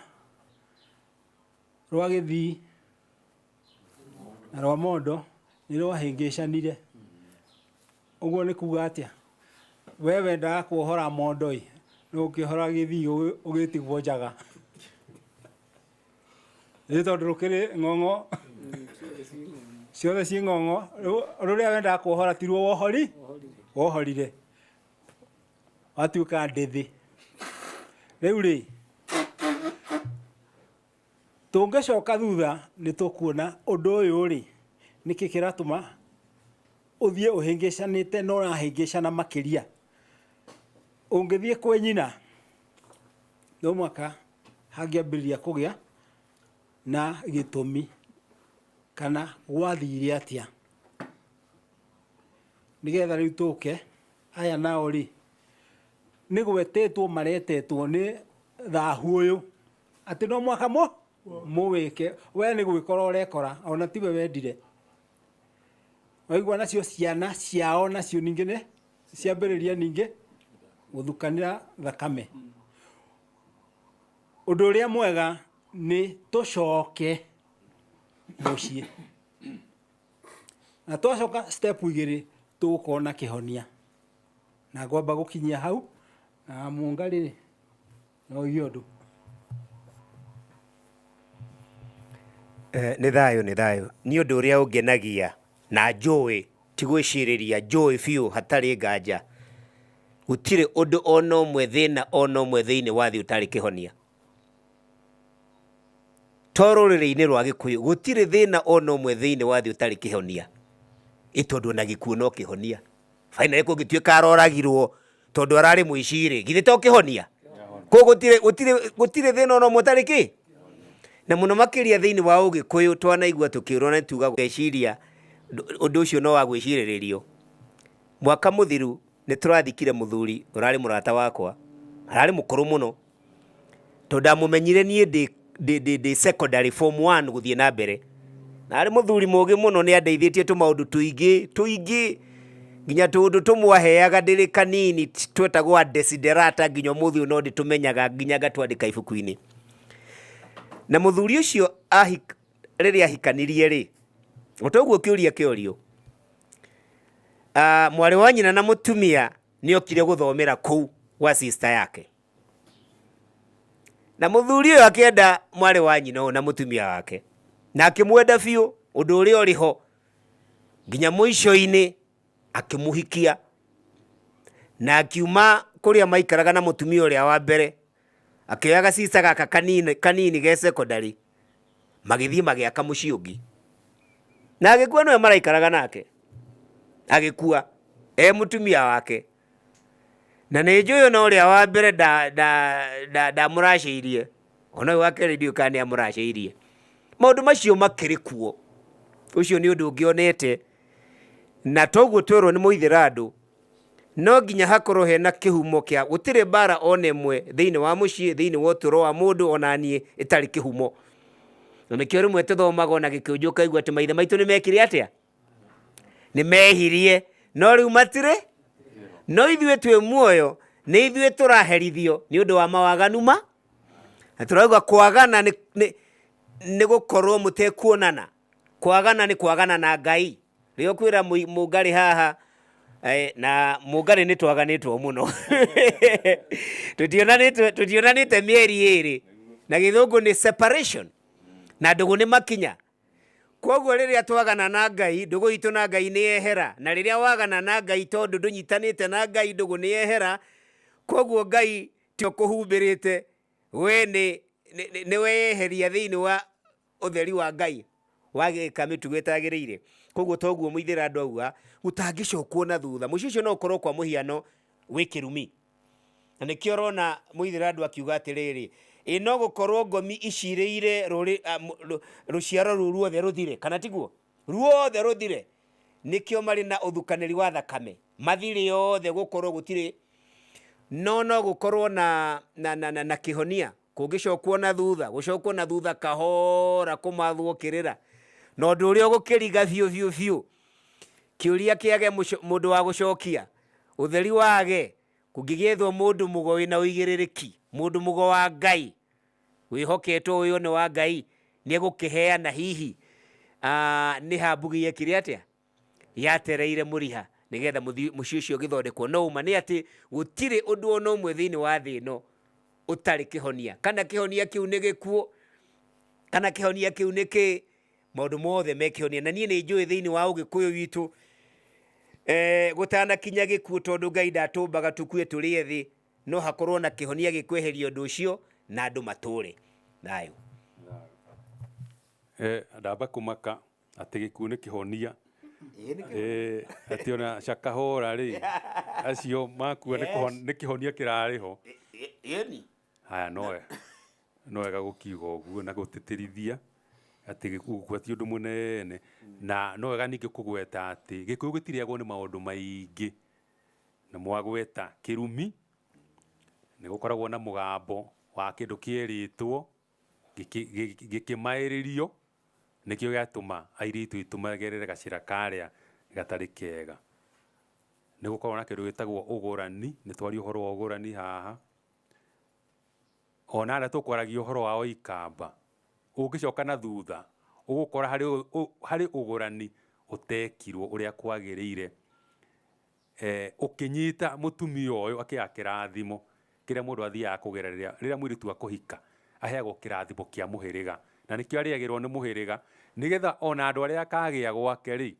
rwa Gĩthii na rwa Mondo nĩ rwahĩngĩcanire. Ũguo nĩ kuga atĩa? We wendaga kuohora Mondo-ĩ, nĩ ũkĩohora Gĩthii ũgĩtigwo njaga. Nĩ tondũ rũkĩrĩ ng'ong'o, ciothe ciĩ ng'ong'o, rũrĩa wendaga kuohora ti ruo wohorire, watuĩka ndĩthĩ. Rĩu-rĩ, tũngĩcoka thutha nĩ tũkuona ũndũ ũyũ-rĩ, nĩkĩ kĩratũma ũthiĩ ũhĩngĩcanĩte na ũrahĩngĩcana makĩria. Ũngĩthiĩ kwĩ nyina, no mũhaka hangĩambĩrĩria kũgĩa na gĩtũmi kana gwathire atĩa, nĩgetha rĩu tũke aya nao-rĩ, nĩ gwetetwo maretetwo nĩ thahu ũyũ atĩ no mũhaka mũwĩke. We nĩ gwĩkora ũrekora, ona tiwe wendire. Waigua nacio ciana ciao nacio ningĩ nĩ ciambĩrĩria ningĩ gũthukanĩra thakame. Ũndũ ũrĩa mwega nĩ tũcoke mũciĩ, na twacoka step igĩrĩ tũgũkorwo na kĩhonia. Na ngwamba gũkinyia hau, na Mũngarĩ no gĩũndũ. Nĩ thayũ nĩ ũndũ ũrĩa ũngenagia na njũĩ, ti gwĩcirĩria, njũĩ biũ hatarĩ nganja, gũtirĩ ũndũ ona ũmwe, thĩna ona ũmwe thĩinĩ wa thĩ ũtarĩ kĩhonia. To rũrĩrĩ-inĩ rwa Gĩkũyũ gũtirĩ thĩna ona ũmwe thĩinĩ wa thĩ ũtarĩ kĩhonia, tondũ ona gĩkuũ no kĩhonia. Finally kũngĩtuĩka aroragirwo tondũ ararĩ mũici-rĩ, githĩ to kĩhonia? Koguo gũtirĩ thĩna ona ũmwe ũtarĩ kĩ. Na mũno makĩria thĩinĩ wa Ũgĩkũyũ twanaigua tũkĩũrwo na tuga gwĩciria undu ucio no wagwiciririo. Mwaka muthiru ni turathikire muthuri urari murata wakwa, arari mukuru muno, to ndamumenyire nie ndi secondary form 1 guthie na mbere, na ari muthuri mugi muno, ni andeithitie tumaundu tuingi nginya tundu tumwaheaga ndiri kanini twetagwo desiderata, nginya muthi no nditumenyaga nginya gatwandika ibuku-ini. Na muthuri ucio riria ahikanirie ri, utoguo kiuria kiorio, mwari wa nyina na mutumia ni okire guthomera kuu wa sister yake, na muthuri uyu akienda mwari wa nyina na mutumia wake, na akimwenda biu undu uria uriho, nginya muico-ini akimuhikia, na akiuma kuria maikaraga na mutumia uria wa mbere, akioyaga sister gaka kanini ge secondary, magithii magiaka mucii ungi, na agikua niwe maraikaraga nake, agikua mutumia wake. Na nĩ njũĩ na ũrĩa wa mbere ndamũracĩirie, ona ũyũ wa kerĩ ndiũĩ kana nĩamũracĩirie. Maũndũ macio makĩrĩ kuo, ũcio nĩ ũndũ ũngĩonete, na toguo twerwo nĩ mũithĩra no nginya hakorwo hena kĩhumo kĩa, gũtirĩ mbara ona ĩmwe thĩinĩ wa mũciĩ, thĩinĩ wa ũtũũro wa mũndũ ona niĩ ĩtarĩ kĩhumo. Na nĩkĩo rĩmwe tũthomaga ona Gĩkũnjũ ũkaigua atĩ maithe maitũ nĩ mekire atĩa, nĩ mehirie, no rĩu matirĩ. No ithuĩ twĩ muoyo nĩ ithuĩ tũraherithio nĩ ũndũ wa mawaganu na tũrauga kwagana nĩ gũkorwo mũtekuonana. Kwagana nĩ kwagana na Ngai. Rĩo kwĩra mũngarĩ haha na mũngarĩ nĩ twaganĩtwo mũno, tũtionanĩte mĩeri ĩrĩ, na gĩthũngũ nĩ separation, na ndũgũ nĩ makinya. Koguo rĩrĩa twagana na Ngai, ndũgũ itũ na Ngai nĩ yehera, na rĩrĩa wagana na Ngai tondũ ndũnyitanĩte na Ngai, ndũgũ nĩ yehera. Koguo Ngai tio kũhumbĩrĩte, we nĩ weyeheria thĩinĩ wa ũtheri wa Ngai, wagĩka mĩtugo ĩtagĩrĩire. Koguo toguo mũithĩra andũ auga gũtangĩcokwo na thutha. Mũciĩ ũcio no ũkorwo kwa mũhiano wĩ kĩrumi, na nĩkĩo ũrona mũithĩra andũ akiuga atĩrĩrĩ, no gũkorwo ngomi icirĩire rũciaro rũu ruothe rũthire, kana tiguo ruothe rũthire, nĩkĩo marĩ na ũthukanĩri wa thakame, mathire yothe gũkorwo gũtirĩ, no gũkorwo na kĩhonia, kũngĩcokwo na thutha, gũcokwo na thutha kahora, kũmathwo kĩrĩra, na ũndũ ũrĩa ũgũkĩriga biũ, kĩũria kĩage mũndũ wa gũcokia, ũtheri wage, kũngĩgĩethwo mũndũ mũgo wĩna ũigĩrĩrĩki, mũndũ mũgo wa Ngai, wĩhoketwo ũyũ nĩ wa Ngai, nĩ egũkĩheana hihi nĩ hambugi yekire atĩa, yatereire mũriha, nĩgetha mũciĩ ũcio ũgĩthondekwo. No uma nĩ atĩ gũtirĩ ũndũ ona ũmwe thĩinĩ wa thĩ ĩno ũtarĩ kĩhonia, kana kĩhonia kĩu nĩ gĩkuũ, kana kĩhonia kĩu nĩ kĩ, maũndũ mothe me kĩhonia. Na niĩ nĩ njũĩ thĩinĩ wa Ũgĩkũyũ witũ gũtanakinya gĩkuũ, tondũ Ngai ndatũmbaga tũkue tũrĩ ethĩ, no hakorwo na kĩhonia gĩkweheria ũndũ ũcio na andũ matũre thayũ. Ndamba kũmaka atĩ gĩkuũ nĩ kĩhonia, atĩ ona Shakahola rĩ, acio makua nĩ kĩhonia kĩrarĩ ho. Haya, no wega gũkiuga ũguo na gũtĩtĩrithia atĩ gĩkuũ ti ũndũ mũnene, na no wega ningĩ kũgweta atĩ Gĩkũyũ gĩtirĩagwo nĩ maũndũ maingĩ, na mwagweta kĩrumi nĩ gũkoragwo na mũgambo wa kĩndũ kĩerĩtwo gĩkĩmaĩrĩrio, nĩkĩo gĩatũma airĩtu itumagerere gacĩra karĩa gatarĩ kega. Nĩ gũkorwo na kĩndũ gĩtagwo ũgũrani, nĩ twaria ũhoro wa ũgũrani haha, ona arĩa tũkwaragia ũhoro wa Ikamba, ũngĩcoka na thutha ũgũkora harĩ ũgũrani ũtekirwo ũrĩa kwagĩrĩire, ũkĩnyita mũtumia ũyũ akĩaga kĩrathimo kĩrĩa mũndũ athiaga kũgerera rĩrĩa mũirĩtu akũhika, aheagwo kĩrathimo kĩa mũhĩrĩga, na nĩkĩo arĩagĩrwo nĩ mũhĩrĩga, nĩgetha ona andũ arĩa akagĩa gwake rĩ,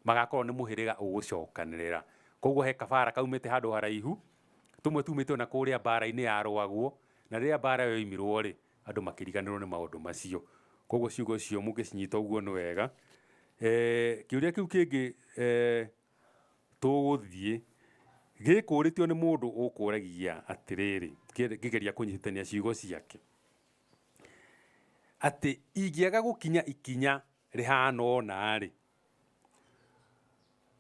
magakorwo nĩ mũhĩrĩga ũgũcokanĩrĩra. Koguo he kabara kaumĩte handũ haraihu, tũmwe tumĩte ona kũrĩa mbara-inĩ yarũagwo, na rĩrĩa mbara yoimirwo rĩ, andũ makĩriganĩrwo nĩ maũndũ macio. Koguo ciugo cio mũngĩcinyita ũguo nĩ wega. Kĩũria kĩu kĩngĩ tũgũthiĩ gĩkũrĩtio nĩ mũndũ ũkũragia atĩrĩrĩ, ngĩgeria kũnyitithania ciugo ciake, atĩ ingĩaga gũkinya ikinya rĩhana ũna rĩ,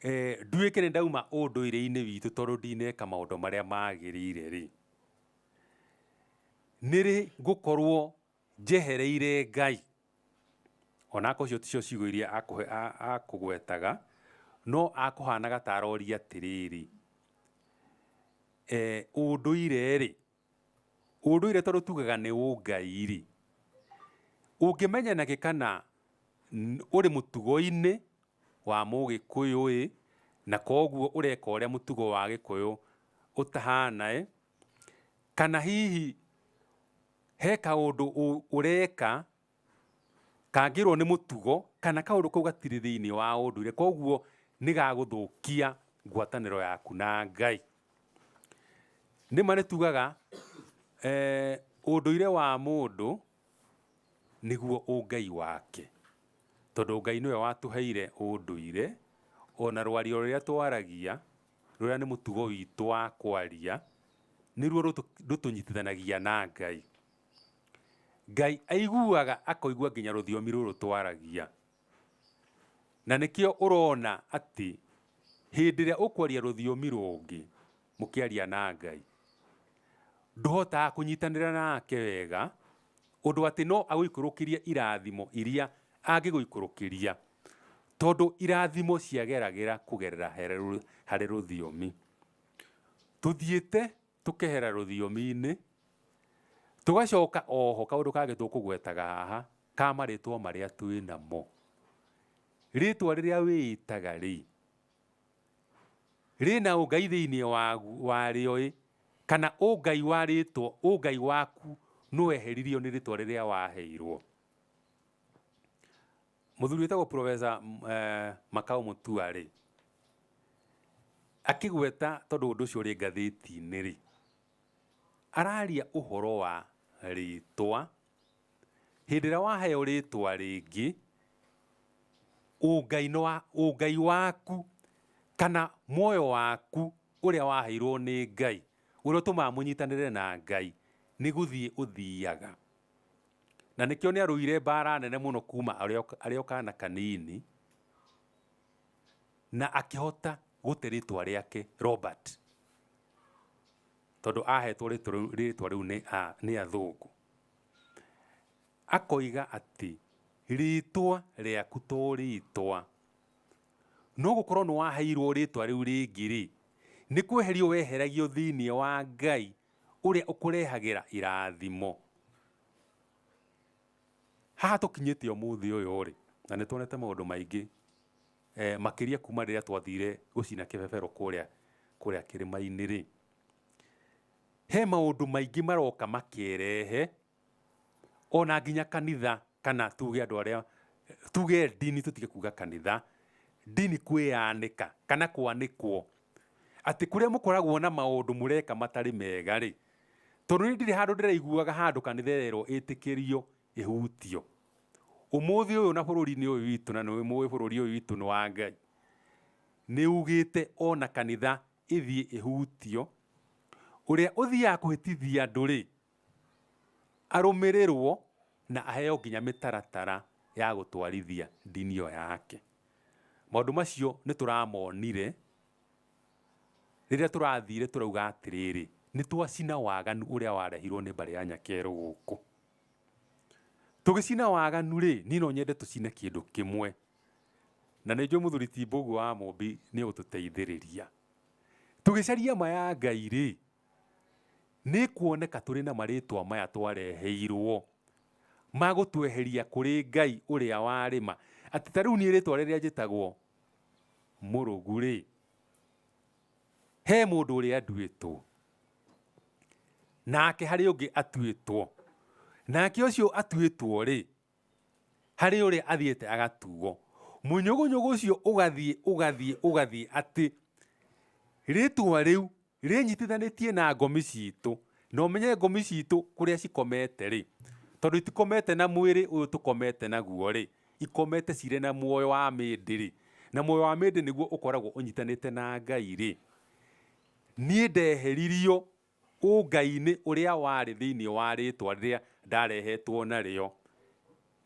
nduĩke nĩ ndauma ũndũire-inĩ witũ tondũ ndineka maũndũ marĩa magĩrĩire rĩ, nĩrĩ ngũkorwo njehereire Ngai. Onako cio ticio ciugo iria akũgwetaga, no akũhanaga ta aroria atĩrĩrĩ, ũndũire rĩ, ũndũire tondũ tugaga nĩ ũngai rĩ, ũngĩmenya na kana ũrĩ mũtugo-inĩ wa Mũgĩkũyũ ĩ, na koguo ũreka ũrĩa mũtugo wa Gĩkũyũ ũtahana kana hihi he kaũndũ ũreka kangĩrwo nĩ mũtugo, kana kaũndũ kau gatirĩ thĩinĩ wa ũndũire, koguo nĩ gagũthũkia ngwatanĩro yaku na Ngai. Nĩma nĩ tugaga ũndũire wa mũndũ nĩguo ũngai wake, tondũ Ngai nĩwe watũheire ũndũire, ona rwario rũrĩa twaragia, rũrĩa nĩ mũtugo witũ wa kwaria, nĩruo rũtũnyitithanagia na Ngai. Ngai aiguaga akoigua nginya rũthiomi rũrũ twaragia, na nĩkĩo ũrona atĩ hĩndĩ ĩrĩa ũkwaria rũthiomi rũngĩ mũkĩaria na Ngai, ndũhotaga kũnyitanĩra nake wega, ũndũ atĩ no agũikũrũkĩria irathimo iria angĩgũikũrũkĩria, tondũ irathimo ciageragĩra kũgerera harĩ rũthiomi. Tũthiĩte tũkehera rũthiomi-inĩ, tũgacoka oho kaũndũ kangĩ tũkũgwetaga haha ka marĩtwa marĩa twĩ namo. Rĩtwa rĩrĩa wĩĩtaga rĩ, rĩna ũngai thĩinĩ warĩo ĩ, kana ũngai wa rĩtwa, ũngai waku nĩweheririo nĩ rĩtwa rĩrĩa waheirwo. Mũthuri wĩtagwo Professor Makau Mũtua rĩ, akĩgweta tondũ ũndũ ũcio ũrĩ ngathĩti-inĩ rĩ, araria ũhoro wa rĩtwa. Hĩndĩ ĩrĩa waheo rĩtwa rĩngĩ, ũngai waku kana muoyo waku ũrĩa waheirwo nĩ Ngai, ũrĩa ũtũmaga mũnyitanĩre na Ngai, nĩ gũthiĩ ũthiaga. Na nĩkĩo nĩ arũire mbara nene mũno kuma arĩ o kana kanini, na akĩhota gũte rĩtwa rĩake Robert, tondũ ahetwo rĩtwa rĩu nĩ athũngũ. Akoiga atĩ rĩtwa rĩaku to rĩtwa, no gũkorwo nĩ waheirwo rĩtwa rĩu rĩngĩ rĩ, nĩ kweherio weheragio thĩinĩ wa Ngai ũrĩa ũkũrehagĩra irathimo. Haha tũkinyĩte ũmũthĩ ũyũ rĩ, na nĩ tuonete maũndũ maingĩ, makĩria kuma rĩrĩa twathire gũcina kĩbebero kũrĩa kĩrĩma-inĩ rĩ, he maũndũ maingĩ maroka makĩrehe, ona nginya kanitha, kana tuge andũ arĩa, tuge ndini, tũtige kuga kanitha, ndini kwĩyanĩka kana kwanĩkwo, atĩ kũrĩa mũkoragwo na maũndũ mũreka matarĩ mega rĩ, tondũ nĩ ndirĩ handũ ndĩraiguaga handũ kanitha ĩrerwo ĩtĩkĩrio ĩhutio. Ũmũthĩ ũyũ na bũrũri-inĩ ũyũ witũ, na nĩ mũĩ bũrũri ũyũ witũ nĩ wa Ngai, nĩ ugĩte ona kanitha ĩthiĩ ĩhutio. Ũrĩa ũthiaga kũhĩtithia andũ rĩ, arũmĩrĩrwo na aheo nginya mĩtaratara ya gũtwarithia ndini ĩyo yake. Maũndũ macio nĩ tũramonire rĩrĩa tũrathire tũrauga atĩrĩrĩ, nĩ twacina waganu ũrĩa warehirwo nĩ mbarĩ ya Nyakerũ gũkũ. Tũgĩcina waganu rĩ, niĩ no nyende tũcine kĩndũ kĩmwe, na nĩ njũĩ mũthuri ti Mbũgua wa Mũmbi nĩ ũgũtũteithĩrĩria. Tũgĩcaria ma ya Ngai rĩ, nĩ kuoneka tũrĩ na marĩtwa maya twareheirwo ma gũtweheria kũrĩ Ngai ũrĩa warĩma. Atĩ ta rĩu niĩ rĩtwa rĩrĩa njĩtagwo Mũrũgu rĩ, he mũndũ ũrĩa nduĩtwo, nake harĩ ũngĩ atuĩtwo, nake ũcio atuĩtwo rĩ, harĩ ũrĩa athiĩte agatuo. Mũnyũgũnyũgũ ũcio ũgathiĩ atĩ rĩtwa rĩu rĩnyitithanĩtie na ngomi citũ, na ũmenye ngomi citũ kũrĩa cikomete rĩ, tondũ itikomete na mwĩrĩ ũyũ tũkomete naguo rĩ, ikomete cirĩ na muoyo wa mĩndĩ rĩ, na muoyo wa mĩndĩ nĩguo ũkoragwo ũnyitanĩte na Ngai rĩ, niĩ ndeheririo ũngai-inĩ ũrĩa warĩ thĩinĩ wa rĩtwa rĩrĩa ndarehetwo narĩo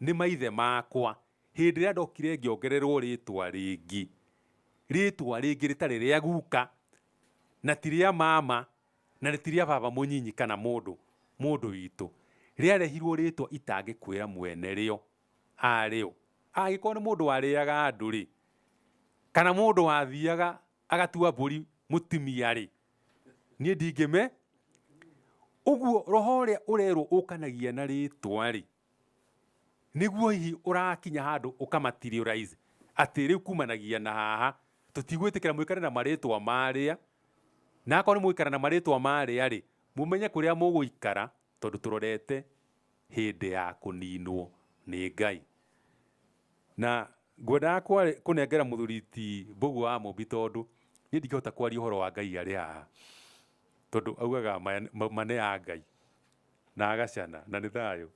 nĩ maithe makwa, hĩndĩ ĩrĩa ndokire ngĩongererwo rĩtwa rĩngĩ, ritwa ringi ritari ria guka na ti ria mama na ti ria baba munyinyi kana mundu witu riarehirwo ritwa itangikwira mwene rio ario agikorwo ni mundu wariaga andu ri kana mundu wathiaga agatua mburi mutimia ri nie ndingime uguo roho ria urerwo ukanagia na ritwa ri niguo hihi urakinya handu ukamaterialize ati riu kumanagia na haha tutigwitikira mwikare na maritwa maria na akorwo ni mwikara na maritwa maria ri mumenye kuria muguikara tondu turorete hindi ya kuninwo ni Ngai. Na ngwendaga kunengera muthuriti Mbugu wa Mũmbi tondu ni ndingihota kwaria uhoro wa Ngai ari haha tondu augaga mane ya Ngai na agacana na ni thayo.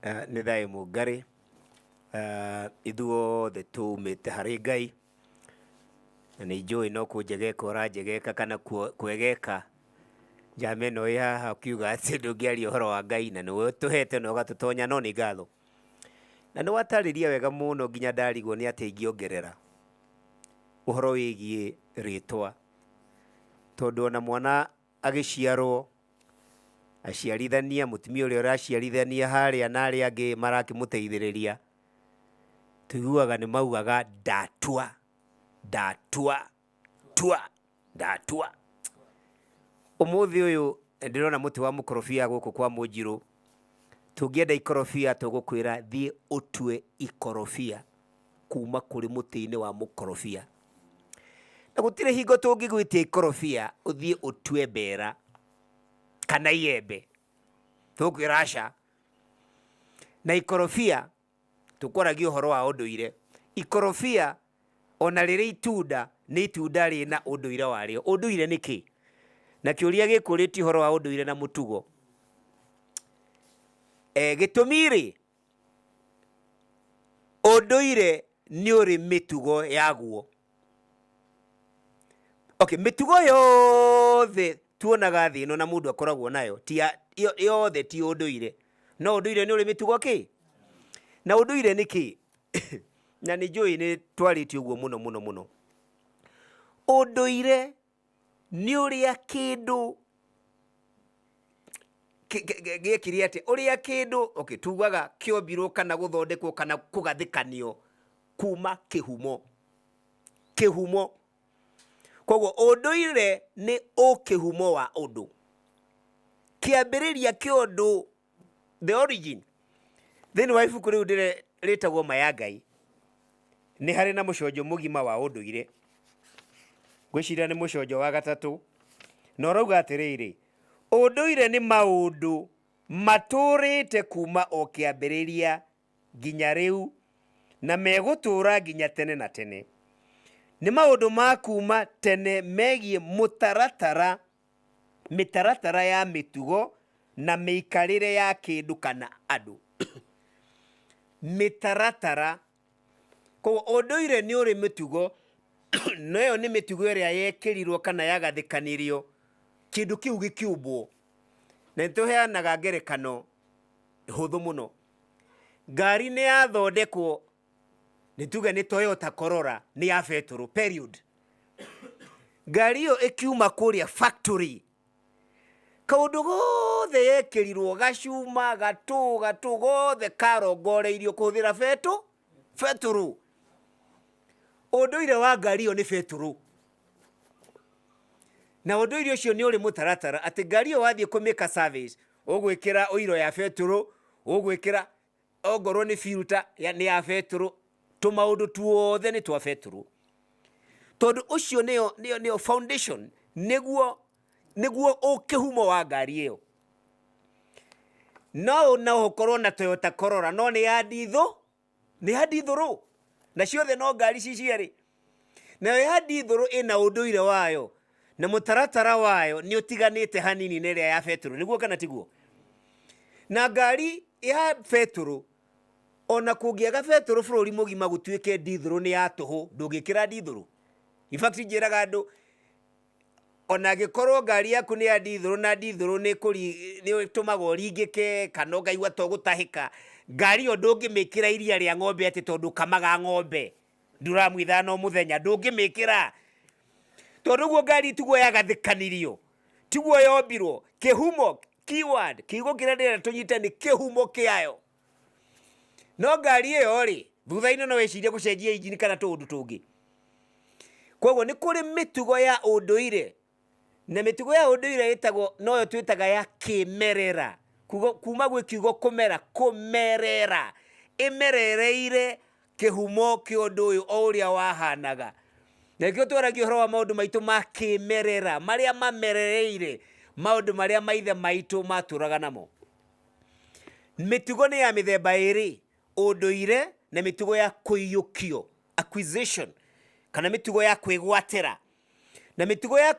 Nĩ thayũ Mũngarĩ, ithuothe tumĩte harĩ Ngai na nĩ njũĩ no kũnjegeka ũranjegeka kana kwegeka njama ĩno ĩ haha ũkiuga atĩ ndũngĩaria ũhoro wa Ngai na nĩwe ũtũhete na ũgatũtonya, no nĩ ngatho na nĩ watarĩria wega mũno nginya ndarigwo nĩ atĩ ingĩongerera ũhoro wĩgiĩ rĩtwa, tondũ ona mwana agĩciarwo aciarithania mutumia ũrĩa ũraciarithania harĩa na arĩa angĩ marakĩmũteithĩrĩria tuiguaga nĩ maugaga ndatua ndatua. Ũmũthĩ ũyũ ndĩrona mũtĩ wa mũkorobia gũkũ kwa Mũnjirũ, tũngĩenda ikorobia tũgũkwĩra thiĩ ũtue ikorobia kuma kũrĩ mũtĩ-inĩ wa mũkorobia, na gũtirĩ hingo tũngĩgwĩtia ikorobia ũthiĩ ũtue mbera kana iembe, tũkwĩra aca. Na ikorobia tũkwaragia ũhoro wa ũndũire, ikorobia ona rĩrĩ itunda nĩ itunda rĩna ũndũire warĩo. Ũndũire nĩ kĩ? Na kĩũria gĩkũrĩtie ũhoro wa ũndũire na mũtugo. Gĩtũmi rĩ, ũndũire nĩ ũrĩ mĩtugo yaguo. Mĩtugo yothe tuonaga thĩ ĩno na mũndũ akoragwo nayo yothe ti ũndũire, no ũndũire nĩ ũrĩ mĩtugo kĩ? Na ũndũire nĩ kĩ? Na nĩ njũĩ nĩ twarĩtie ũguo mũno. Ũndũire nĩ ũrĩa kĩndũ gĩkĩrĩ atĩ ũrĩa kĩndũ tugaga kĩombirwo kana gũthondekwo kana kũgathĩkanio kuma kĩhumo. Koguo ũndũire nĩ ũkĩhumo wa ũndũ, kĩambĩrĩria kĩa ũndũ, the origin. Thĩinĩ wa ibuku rĩu rĩtagwo Ma ya Ngai nĩ harĩ na mũconjo mũgima wa ũndũire, ngwĩciria nĩ mũconjo wa 3, na ũrauga atĩrĩrĩ, ũndũire nĩ maũndũ matũrĩte kuma o kĩambĩrĩria nginya rĩu na megũtũra nginya tene na tene. Nĩ maũndũ ma kuma tene megiĩ mĩtaratara ya mĩtugo na mĩikarĩre ya kĩndũ kana andũ. Mĩtaratara, koguo ũndũire nĩ ũrĩ mĩtugo, na ĩyo nĩ mĩtugo ĩrĩa yekĩrirwo kana yagathĩkanirio kĩndũ kĩu gĩkĩumbwo. Na nĩtũheanaga ngerekano hũthũ mũno. Ngari nĩ yathondekwo, nĩtuge nĩ Toyota Corolla, nĩ ya betũrũ, period. Ngari ĩyo ĩkiuma kũrĩa factory, kaũndũ gothe yekĩrirwo, gacuma, gatũ gothe karongoreirio kũhũthĩra betũrũ. Ũndũire wa ngari ĩyo nĩ betũrũ. Na ũndũire ũcio nĩ ũrĩ mũtaratara atĩ ngari ĩyo wathiĩ kũmĩka service ũgwĩkĩra oiro ya betũrũ, ũgwĩkĩra ongorwo nĩ filter nĩ ya betũrũ, tũmaũndũ tuothe nĩ twa betũrũ. Tondũ ũcio nĩyo foundation, nĩguo ũkĩhumo wa ngari ĩyo. No ũkorwo na Toyota Corolla no nĩ ya ndithũrũ, na ciothe no ngari cierĩ. Nayo ya ndithũrũ ĩna ũndũire wayo na mũtaratara wayo nĩ ũtiganĩte hanini na ĩrĩa ya betũrũ, nĩguo kana tiguo? Na ngari ya betũrũ, ona kũngĩaga betũrũ bũrũri mũgima gũtuĩke ndithũrũ nĩ ya tũhũ, ndũngĩkĩra ndithũrũ. In fact njĩraga andũ, ona angĩkorwo ngari yaku nĩ ya ndithũrũ na ndithũrũ nĩ ĩtũmaga ũringĩke kana ũkaigua ta ũgũtahĩka, ngari ĩyo ndũngĩmĩkĩra iria rĩa ng'ombe atĩ tondũ kamaga ng'ombe. nduramwitha no muthenya ndungimikira tondu guo ngari tiguo yagathikanirio tiguo yombirwo kihumo keyword kiugo kiria ndira tunyite ni kihumo kiayo no ngari iyo ri thutha-ini no wecirie gucenjia injini kana tundu tungi koguo ni kuri mitugo ya unduire na mitugo ya unduire itagwo noyo twitaga ya kimerera kuma gwi kiugo kumerera imerereire kihumo kia undu uyu o uria wahanaga na kio twaragia horo wa maundu maitu ma kimerera maria mamerereire maundu maria maithe maitu maturaga namo mitugo ni ya mithemba iri unduire na mitugo ya kuiyukio acquisition kana mitugo ya kwigwatira na mitugo ya